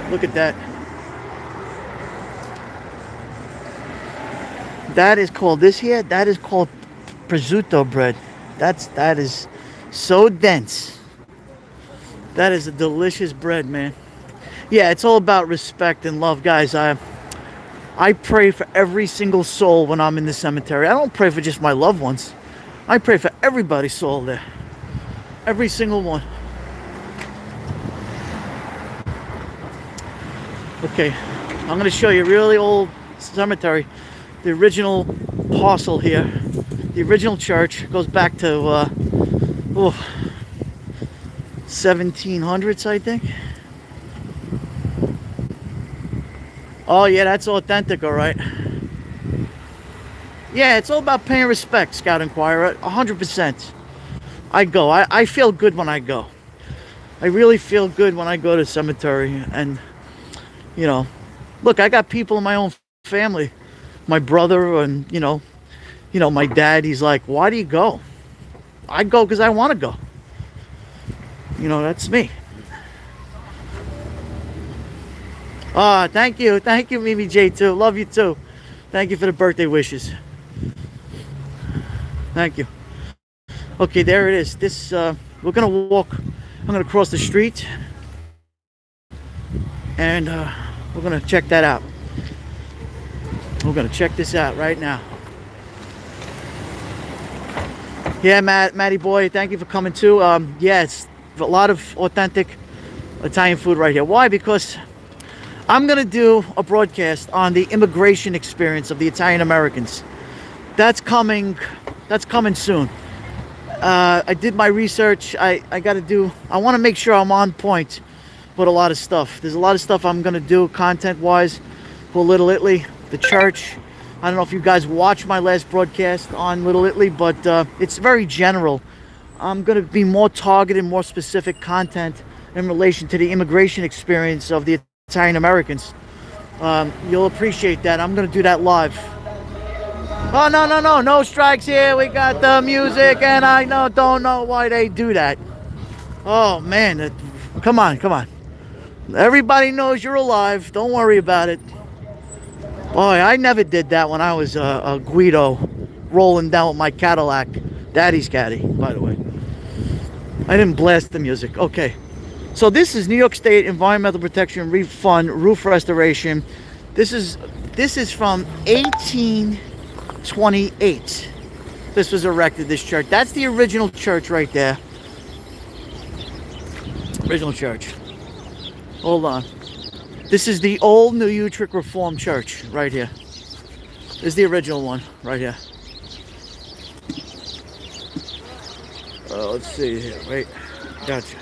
Look at that. That is called prosciutto bread. That is so dense. That is a delicious bread, man. Yeah, it's all about respect and love, guys. I pray for every single soul when I'm in the cemetery. I don't pray for just my loved ones. I pray for everybody's soul there. Every single one. Okay, I'm going to show you a really old cemetery. The original parcel here. The original church goes back to 1700s, I think. Oh yeah, that's authentic, all right. Yeah, it's all about paying respect, Scout Inquirer, 100%. I go. I feel good when I go. I really feel good when I go to the cemetery. And, you know, look, I got people in my own family. My brother and, my dad, he's like, why do you go? I go because I want to go. That's me. Thank you, Mimi J too. Love you too. Thank you for the birthday wishes. Thank you. Okay, there it is. This we're gonna walk. I'm gonna cross the street, and we're gonna check that out. We're gonna check this out right now. Yeah, Matty boy, thank you for coming too. Yeah, it's a lot of authentic Italian food right here. Why? Because I'm gonna do a broadcast on the immigration experience of the Italian Americans. That's coming soon. I did my research. I want to make sure I'm on point with a lot of stuff. There's a lot of stuff I'm gonna do content-wise for Little Italy, the church. I don't know if you guys watched my last broadcast on Little Italy, but it's very general. I'm gonna be more targeted, more specific content in relation to the immigration experience of the Italian Americans. You'll appreciate that. I'm gonna do that live. Oh no strikes here. We got the music, and I don't know why they do that. Oh man, come on. Everybody knows you're alive. Don't worry about it. Boy, I never did that when I was a Guido rolling down with my Cadillac, Daddy's Caddy, by the way. I didn't blast the music. Okay. So this is New York State Environmental Protection Refund Roof Restoration. This is from 1828. This was erected, this church. That's the original church right there. Original church. Hold on. This is the old New Utrecht Reformed Church right here. This is the original one right here. Let's see here. Wait. Gotcha.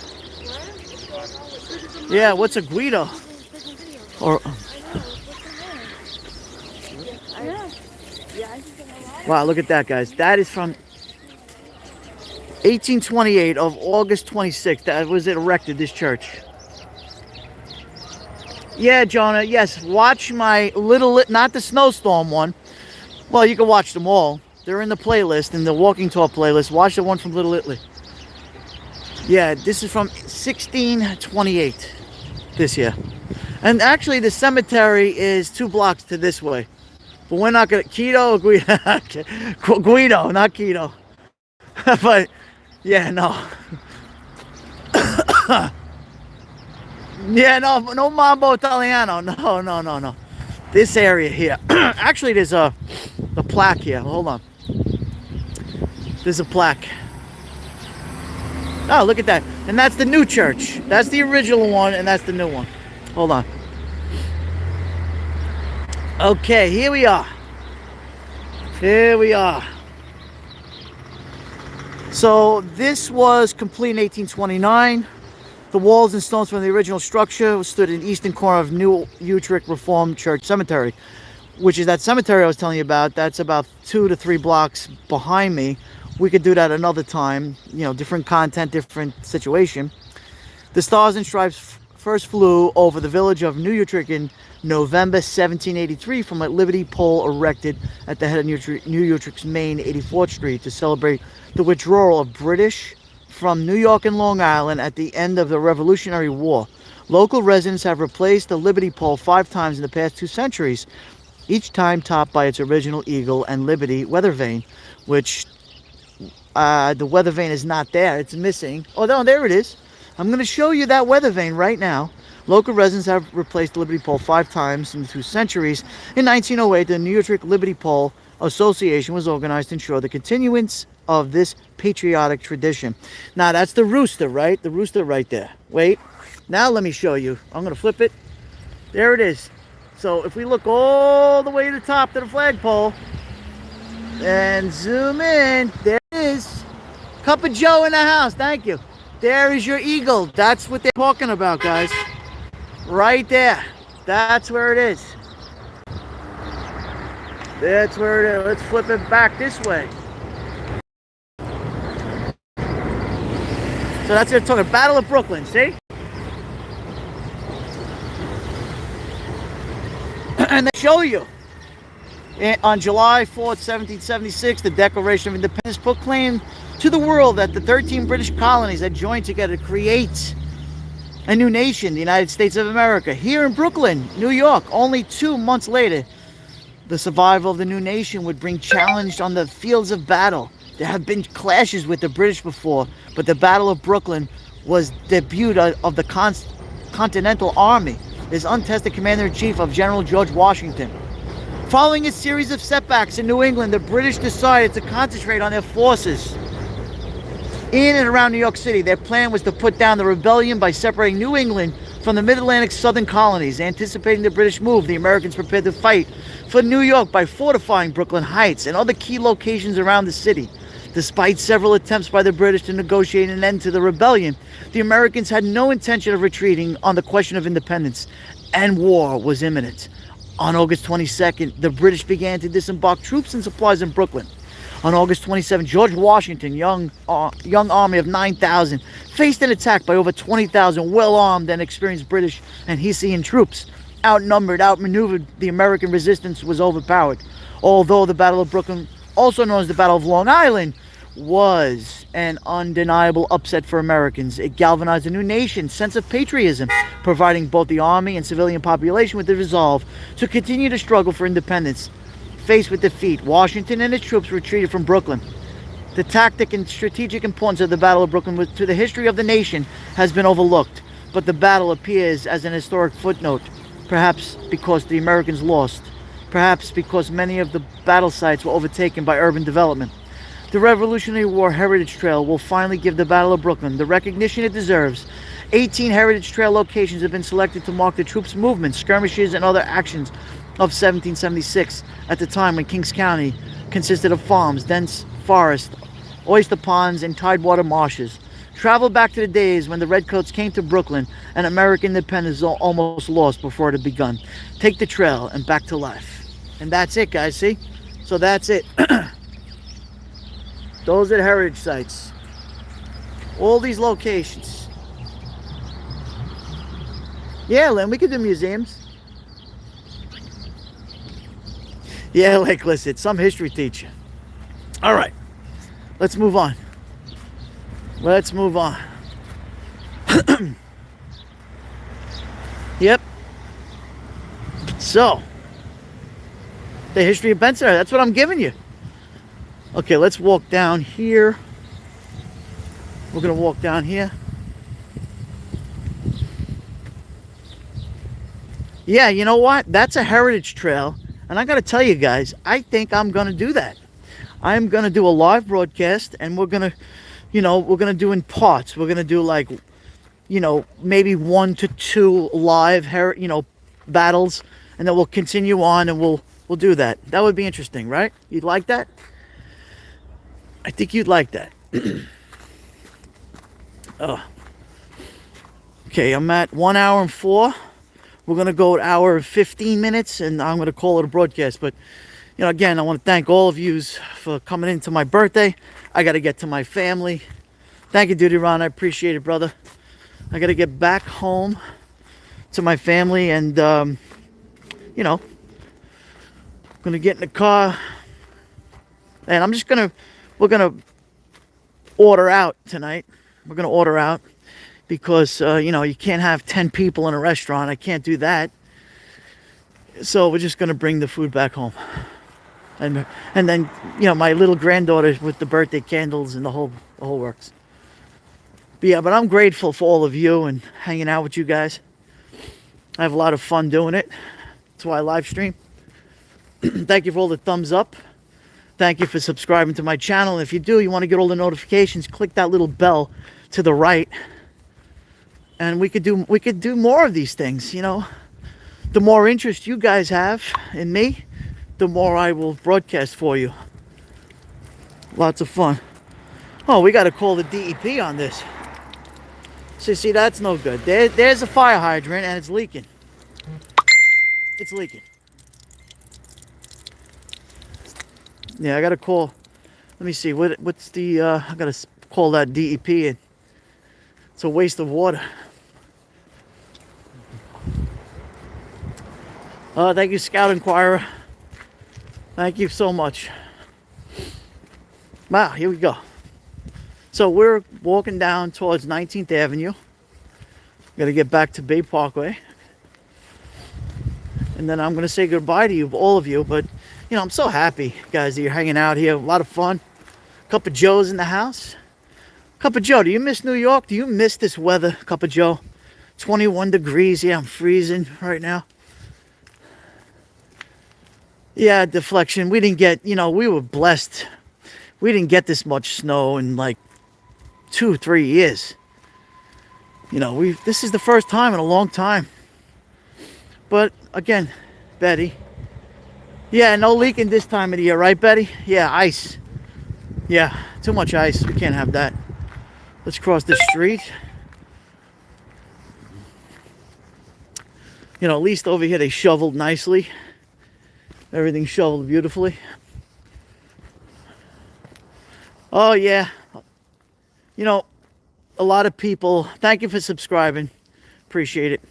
Yeah, what's a Guido? Or wow, look at that, guys. That is from 1828 of August 26th. That was it erected, this church. Yeah, Jonah. Yes, watch my not the snowstorm one. Well, you can watch them all. They're in the playlist, in the walking tour playlist. Watch the one from Little Italy. Yeah, this is from 1628. This year. And actually the cemetery is 2 blocks to this way. But we're not gonna Guido, not Guido. But yeah, no. Yeah, no Mambo Italiano. No. This area here. Actually there's a plaque here. Hold on. There's a plaque. Oh, look at that. And that's the new church. That's the original one, and that's the new one. Hold on. Okay, here we are. So this was complete in 1829. The walls and stones from the original structure stood in the eastern corner of New Utrecht Reformed Church Cemetery, which is that cemetery I was telling you about. That's about 2 to 3 blocks behind me. We could do that another time, different content, different situation. The Stars and Stripes first flew over the village of New Utrecht in November 1783 from a Liberty pole erected at the head of New Utrecht's main 84th Street to celebrate the withdrawal of British from New York and Long Island at the end of the Revolutionary War. Local residents have replaced the Liberty pole 5 times in the past 2 centuries, each time topped by its original eagle and Liberty weather vane, which the weather vane is not there. It's missing. Oh, no, there it is. I'm going to show you that weather vane right now. Local residents have replaced the Liberty Pole 5 times in 2 centuries. In 1908, the New York Liberty Pole Association was organized to ensure the continuance of this patriotic tradition. Now, that's the rooster, right? The rooster right there. Wait. Now let me show you. I'm going to flip it. There it is. So if we look all the way to the top to the flagpole and zoom in, there it is. Cup of Joe in the house. Thank you. There is your eagle. That's what they're talking about, guys. Right there. That's where it is. That's where it is. Let's flip it back this way. So that's what they're talking. Battle of Brooklyn, see? And they show you. On July 4th, 1776, the Declaration of Independence proclaimed to the world that the 13 British colonies had joined together to create a new nation, the United States of America. Here in Brooklyn, New York, only 2 months later, the survival of the new nation would bring challenge on the fields of battle. There have been clashes with the British before, but the Battle of Brooklyn was the debut of the Continental Army, as untested commander-in-chief of General George Washington. Following a series of setbacks in New England, the British decided to concentrate on their forces in and around New York City. Their plan was to put down the rebellion by separating New England from the Mid-Atlantic southern colonies. Anticipating the British move, the Americans prepared to fight for New York by fortifying Brooklyn Heights and other key locations around the city. Despite several attempts by the British to negotiate an end to the rebellion, the Americans had no intention of retreating on the question of independence, and war was imminent. On August 22nd, the British began to disembark troops and supplies in Brooklyn. On August 27th, George Washington, young army of 9,000, faced an attack by over 20,000 well-armed and experienced British and Hessian troops. Outnumbered, outmaneuvered, the American resistance was overpowered. Although the Battle of Brooklyn, also known as the Battle of Long Island, was an undeniable upset for Americans. It galvanized a new nation's sense of patriotism, providing both the army and civilian population with the resolve to continue to struggle for independence. Faced with defeat, Washington and his troops retreated from Brooklyn. The tactic and strategic importance of the Battle of Brooklyn to the history of the nation has been overlooked, but the battle appears as an historic footnote, perhaps because the Americans lost, perhaps because many of the battle sites were overtaken by urban development. The Revolutionary War Heritage Trail will finally give the Battle of Brooklyn the recognition it deserves. 18 Heritage Trail locations have been selected to mark the troops' movements, skirmishes, and other actions of 1776, at the time when Kings County consisted of farms, dense forest, oyster ponds, and tidewater marshes. Travel back to the days when the Redcoats came to Brooklyn and American independence was almost lost before it had begun. Take the trail and back to life. And that's it, guys, see? So that's it. Those are heritage sites. All these locations. Yeah, Lynn, we could do museums. Yeah, like, listen, some history teacher. All right, let's move on. Let's move on. Yep. So, the history of Bensonhurst, that's what I'm giving you. Okay, let's walk down here. We're going to walk down here. Yeah, you know what? That's a heritage trail. And I got to tell you guys, I think I'm going to do that. I'm going to do a live broadcast, and we're going to, we're going to do in parts. We're going to do like, maybe 1 to 2 live, battles, and then we'll continue on, and we'll do that. That would be interesting, right? You'd like that? I think you'd like that. Oh. Okay, I'm at 1 hour and 4. We're going to go an hour and 15 minutes, and I'm going to call it a broadcast. But, again, I want to thank all of you for coming into my birthday. I got to get to my family. Thank you, Duty Ron. I appreciate it, brother. I got to get back home to my family, and, I'm going to get in the car. And we're going to order out tonight. We're going to order out. Because, you can't have 10 people in a restaurant. I can't do that. So we're just going to bring the food back home. And then, my little granddaughter with the birthday candles and the whole works. But yeah, but I'm grateful for all of you and hanging out with you guys. I have a lot of fun doing it. That's why I live stream. Thank you for all the thumbs up. Thank you for subscribing to my channel. And if you do, you want to get all the notifications, click that little bell to the right. And we could do more of these things, you know. The more interest you guys have in me, the more I will broadcast for you. Lots of fun. Oh, we got to call the DEP on this. See, that's no good. There's a fire hydrant and it's leaking. It's leaking. Yeah, I got to call. Let me see. What's the... I got to call that DEP. It's a waste of water. Thank you, Scout Inquirer. Thank you so much. Wow, here we go. So we're walking down towards 19th Avenue. Got to get back to Bay Parkway. And then I'm going to say goodbye to you, all of you. But, you know, I'm so happy, guys, that you're hanging out here. A lot of fun. Cup of Joe's in the house. Cup of Joe, do you miss New York? Do you miss this weather, Cup of Joe? 21 degrees. Yeah, I'm freezing right now. Yeah, deflection. We didn't get, you know, we were blessed. We didn't get this much snow in like 2-3 years. You know, this is the first time in a long time. But again, Betty. Yeah, no leaking this time of the year, right, Betty? Yeah, ice. Yeah, too much ice. We can't have that. Let's cross the street. You know, at least over here they shoveled nicely. Everything's shoveled beautifully. Oh, yeah. You know, a lot of people, thank you for subscribing. Appreciate it.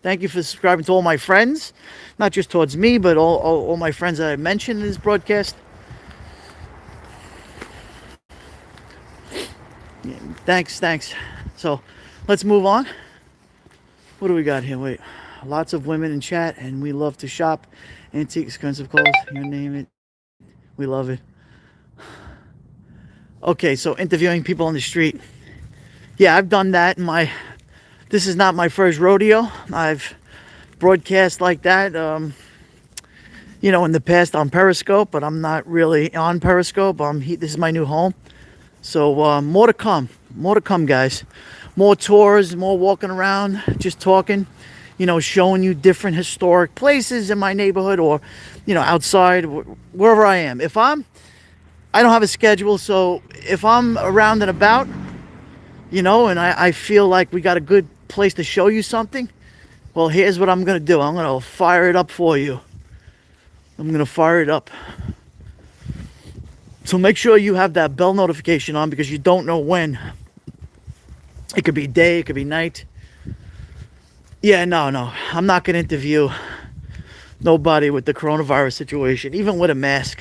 Thank you for subscribing to all my friends. Not just towards me, but all my friends that I mentioned in this broadcast. Yeah, thanks. So, let's move on. What do we got here? Wait. Lots of women in chat, and we love to shop. Antique, expensive clothes, you name it. We love it. Okay, so interviewing people on the street. Yeah, I've done that in this is not my first rodeo. I've broadcast like that, you know, in the past on Periscope, but I'm not really on Periscope. This is my new home. So more to come, guys. More tours, more walking around, just talking, you know, showing you different historic places in my neighborhood or, you know, outside, wherever I am. I don't have a schedule, so if I'm around and about, you know, and I feel like we got a good place to show you something, well, here's what I'm going to do. I'm going to fire it up for you. I'm going to fire it up. So make sure you have that bell notification on because you don't know when. It could be day, it could be night. Yeah, no. I'm not going to interview nobody with the coronavirus situation, even with a mask,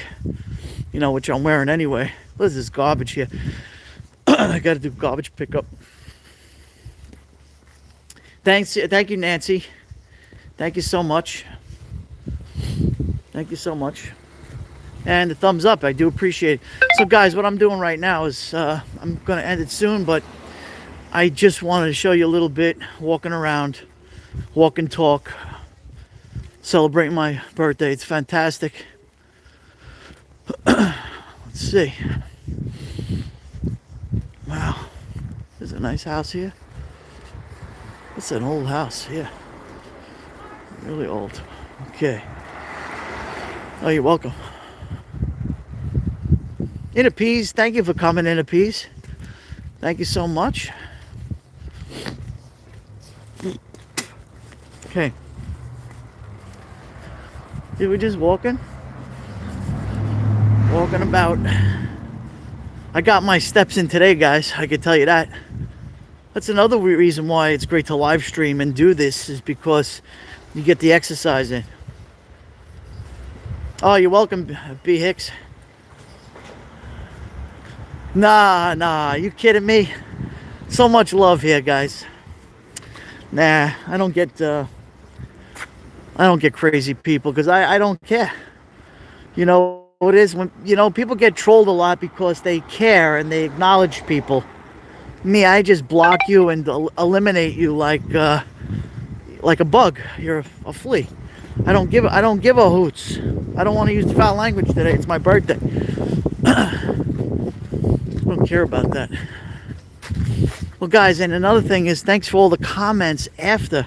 you know, which I'm wearing anyway. What is this garbage here? I got to do garbage pickup. Thank you, Nancy. Thank you so much. Thank you so much. And the thumbs up, I do appreciate it. So guys, what I'm doing right now is I'm going to end it soon, but I just wanted to show you a little bit, walking around, walk and talk, celebrating my birthday. It's fantastic. Let's see. Wow, there's a nice house here. It's an old house, yeah. Really old. Okay. Oh, you're welcome. Inner Peas, thank you for coming, Inner Peas. Thank you so much. Okay. Did we just walking? Walking about. I got my steps in today, guys. I can tell you that. That's another reason why it's great to live stream and do this, is because you get the exercise in. Oh, you're welcome, B. Hicks. Nah, you kidding me? So much love here, guys. Nah, I don't get crazy people because I don't care. You know what it is when, you know, people get trolled a lot because they care and they acknowledge people. Me, I just block you and eliminate you like like a bug. You're a flea. I don't give a hoots. I don't want to use foul language today. It's my birthday. I don't care about that. Well, guys, and another thing is, thanks for all the comments after.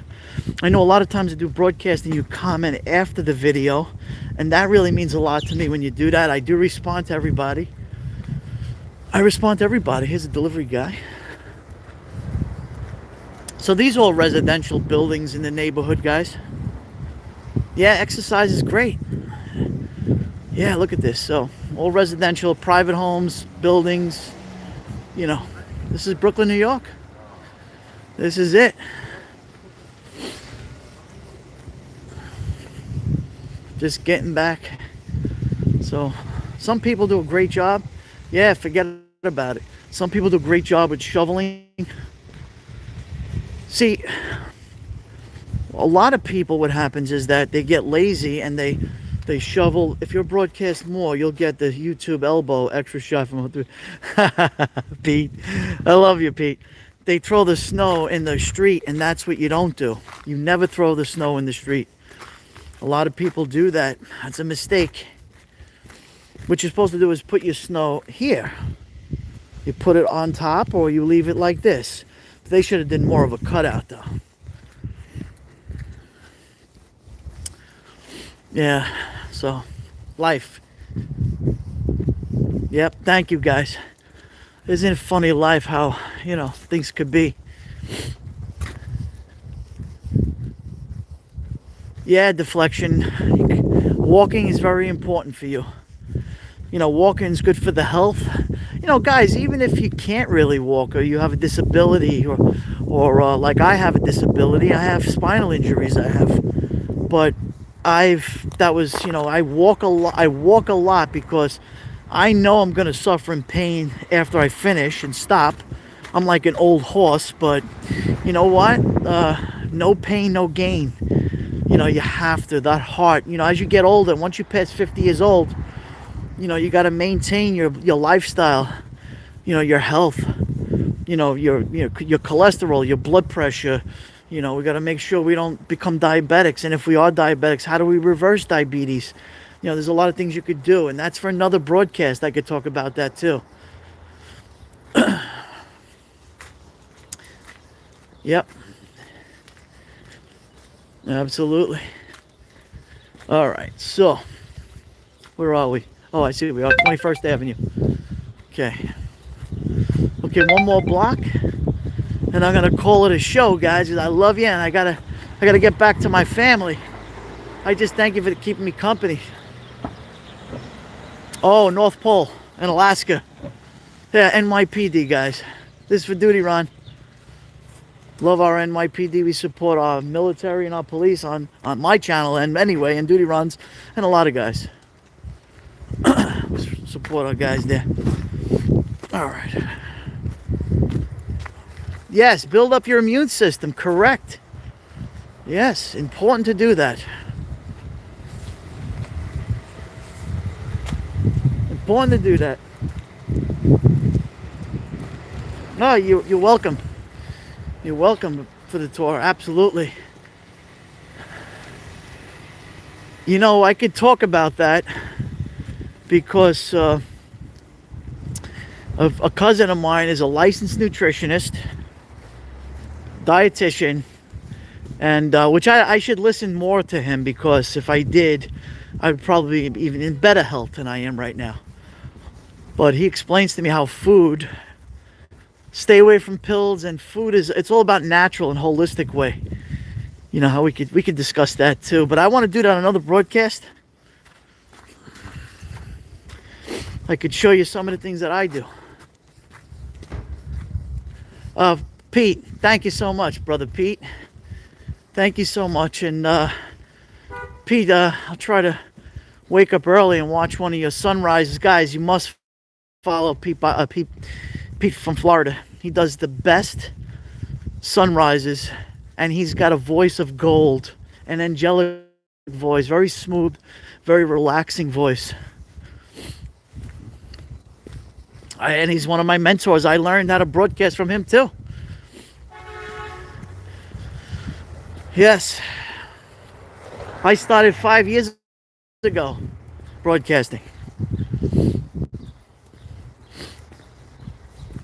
I know a lot of times I do broadcasting, you comment after the video, and that really means a lot to me when you do that. I do respond to everybody. I respond to everybody. Here's a delivery guy. So these are all residential buildings in the neighborhood, guys. Yeah, exercise is great. Yeah, look at this. So all residential, private homes, buildings. You know, this is Brooklyn, New York. This is it. Just getting back. So some people do a great job. Yeah, forget about it. Some people do a great job with shoveling. See, a lot of people, what happens is that they get lazy and they shovel. If you're broadcast more, you'll get the YouTube elbow extra shot from Pete. I love you, Pete. They throw the snow in the street, and that's what you don't do. You never throw the snow in the street. A lot of people do that. That's a mistake. What you're supposed to do is put your snow here. You put it on top, or you leave it like this. They should have done more of a cutout, though. Yeah, so life. Yep, thank you, guys. Isn't it funny, life, how, you know, things could be. Yeah, deflection. Walking is very important for you. You know, walking is good for the health. You know, guys, even if you can't really walk, or you have a disability, or like I have a disability, I have spinal injuries, but I walk a lot because I know I'm going to suffer in pain after I finish and stop. I'm like an old horse, but you know what? No pain, no gain. You know, you have to, that heart, you know, as you get older, once you pass 50 years old, you know, you got to maintain your lifestyle, you know, your health, you know, your cholesterol, your blood pressure. You know, we got to make sure we don't become diabetics. And if we are diabetics, how do we reverse diabetes? You know, there's a lot of things you could do. And that's for another broadcast. I could talk about that too. Yep. Absolutely. All right. So, where are we? Oh, I see we are. 21st Avenue. Okay. Okay, one more block. And I'm gonna call it a show, guys. I love you, and I gotta get back to my family. I just thank you for keeping me company. Oh, North Pole in Alaska. Yeah, NYPD, guys. This is for duty, Ron. Love our NYPD. We support our military and our police on my channel, and anyway, and duty runs, and a lot of guys. Support our guys there. All right. Yes, build up your immune system. Correct. Yes, important to do that. Important to do that. No, you're welcome. You're welcome for the tour. Absolutely. You know, I could talk about that because of a cousin of mine is a licensed nutritionist, dietitian, and which I should listen more to him, because if I did, I'd probably be even in better health than I am right now. But he explains to me how food, stay away from pills, and food it's all about natural and holistic way. You know, how we could discuss that too, but I want to do that on another broadcast. I could show you some of the things that I do. Pete, thank you so much, brother Pete. Thank you so much. And Pete, I'll try to wake up early and watch one of your sunrises. Guys, you must follow Pete from Florida. He does the best sunrises, and he's got a voice of gold, an angelic voice, very smooth, very relaxing voice. And he's one of my mentors. I learned how to broadcast from him too. Yes, I started 5 years ago broadcasting.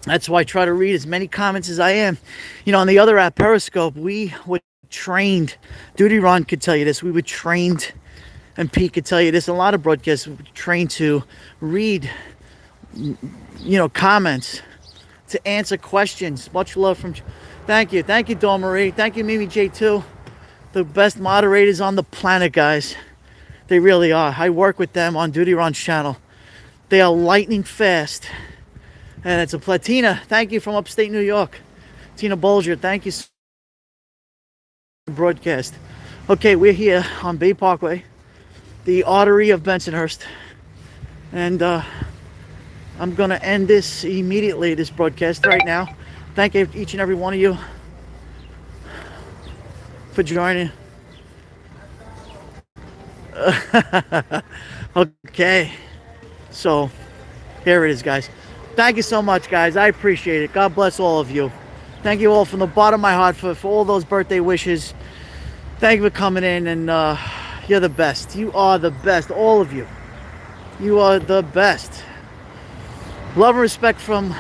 That's why I try to read as many comments as I am. You know, on the other app, Periscope, we were trained. Duty Ron could tell you this. We were trained, and Pete could tell you this. A lot of broadcasts were trained to read, comments, to answer questions. Much love from. Thank you, Dawn Marie. Thank you, Mimi J2. The best moderators on the planet, guys. They really are. I work with them on Duty Ron's channel. They are lightning fast. And it's a Platina. Thank you from upstate New York. Tina Bolger, thank you. Broadcast. Okay, we're here on Bay Parkway, the artery of Bensonhurst. And I'm going to end this immediately, this broadcast right now. Thank each and every one of you for joining. Okay. So, here it is, guys. Thank you so much, guys. I appreciate it. God bless all of you. Thank you all from the bottom of my heart for all those birthday wishes. Thank you for coming in, and you're the best. You are the best, all of you. You are the best. Love and respect from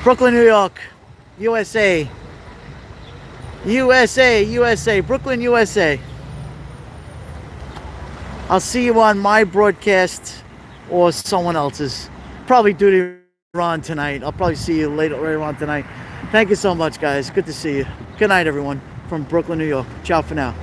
Brooklyn, New York, USA. USA, Brooklyn, USA. I'll see you on my broadcast or someone else's. Probably Duty Ron tonight. I'll probably see you later on tonight. Thank you so much, guys. Good to see you. Good night, everyone, from Brooklyn, New York. Ciao for now.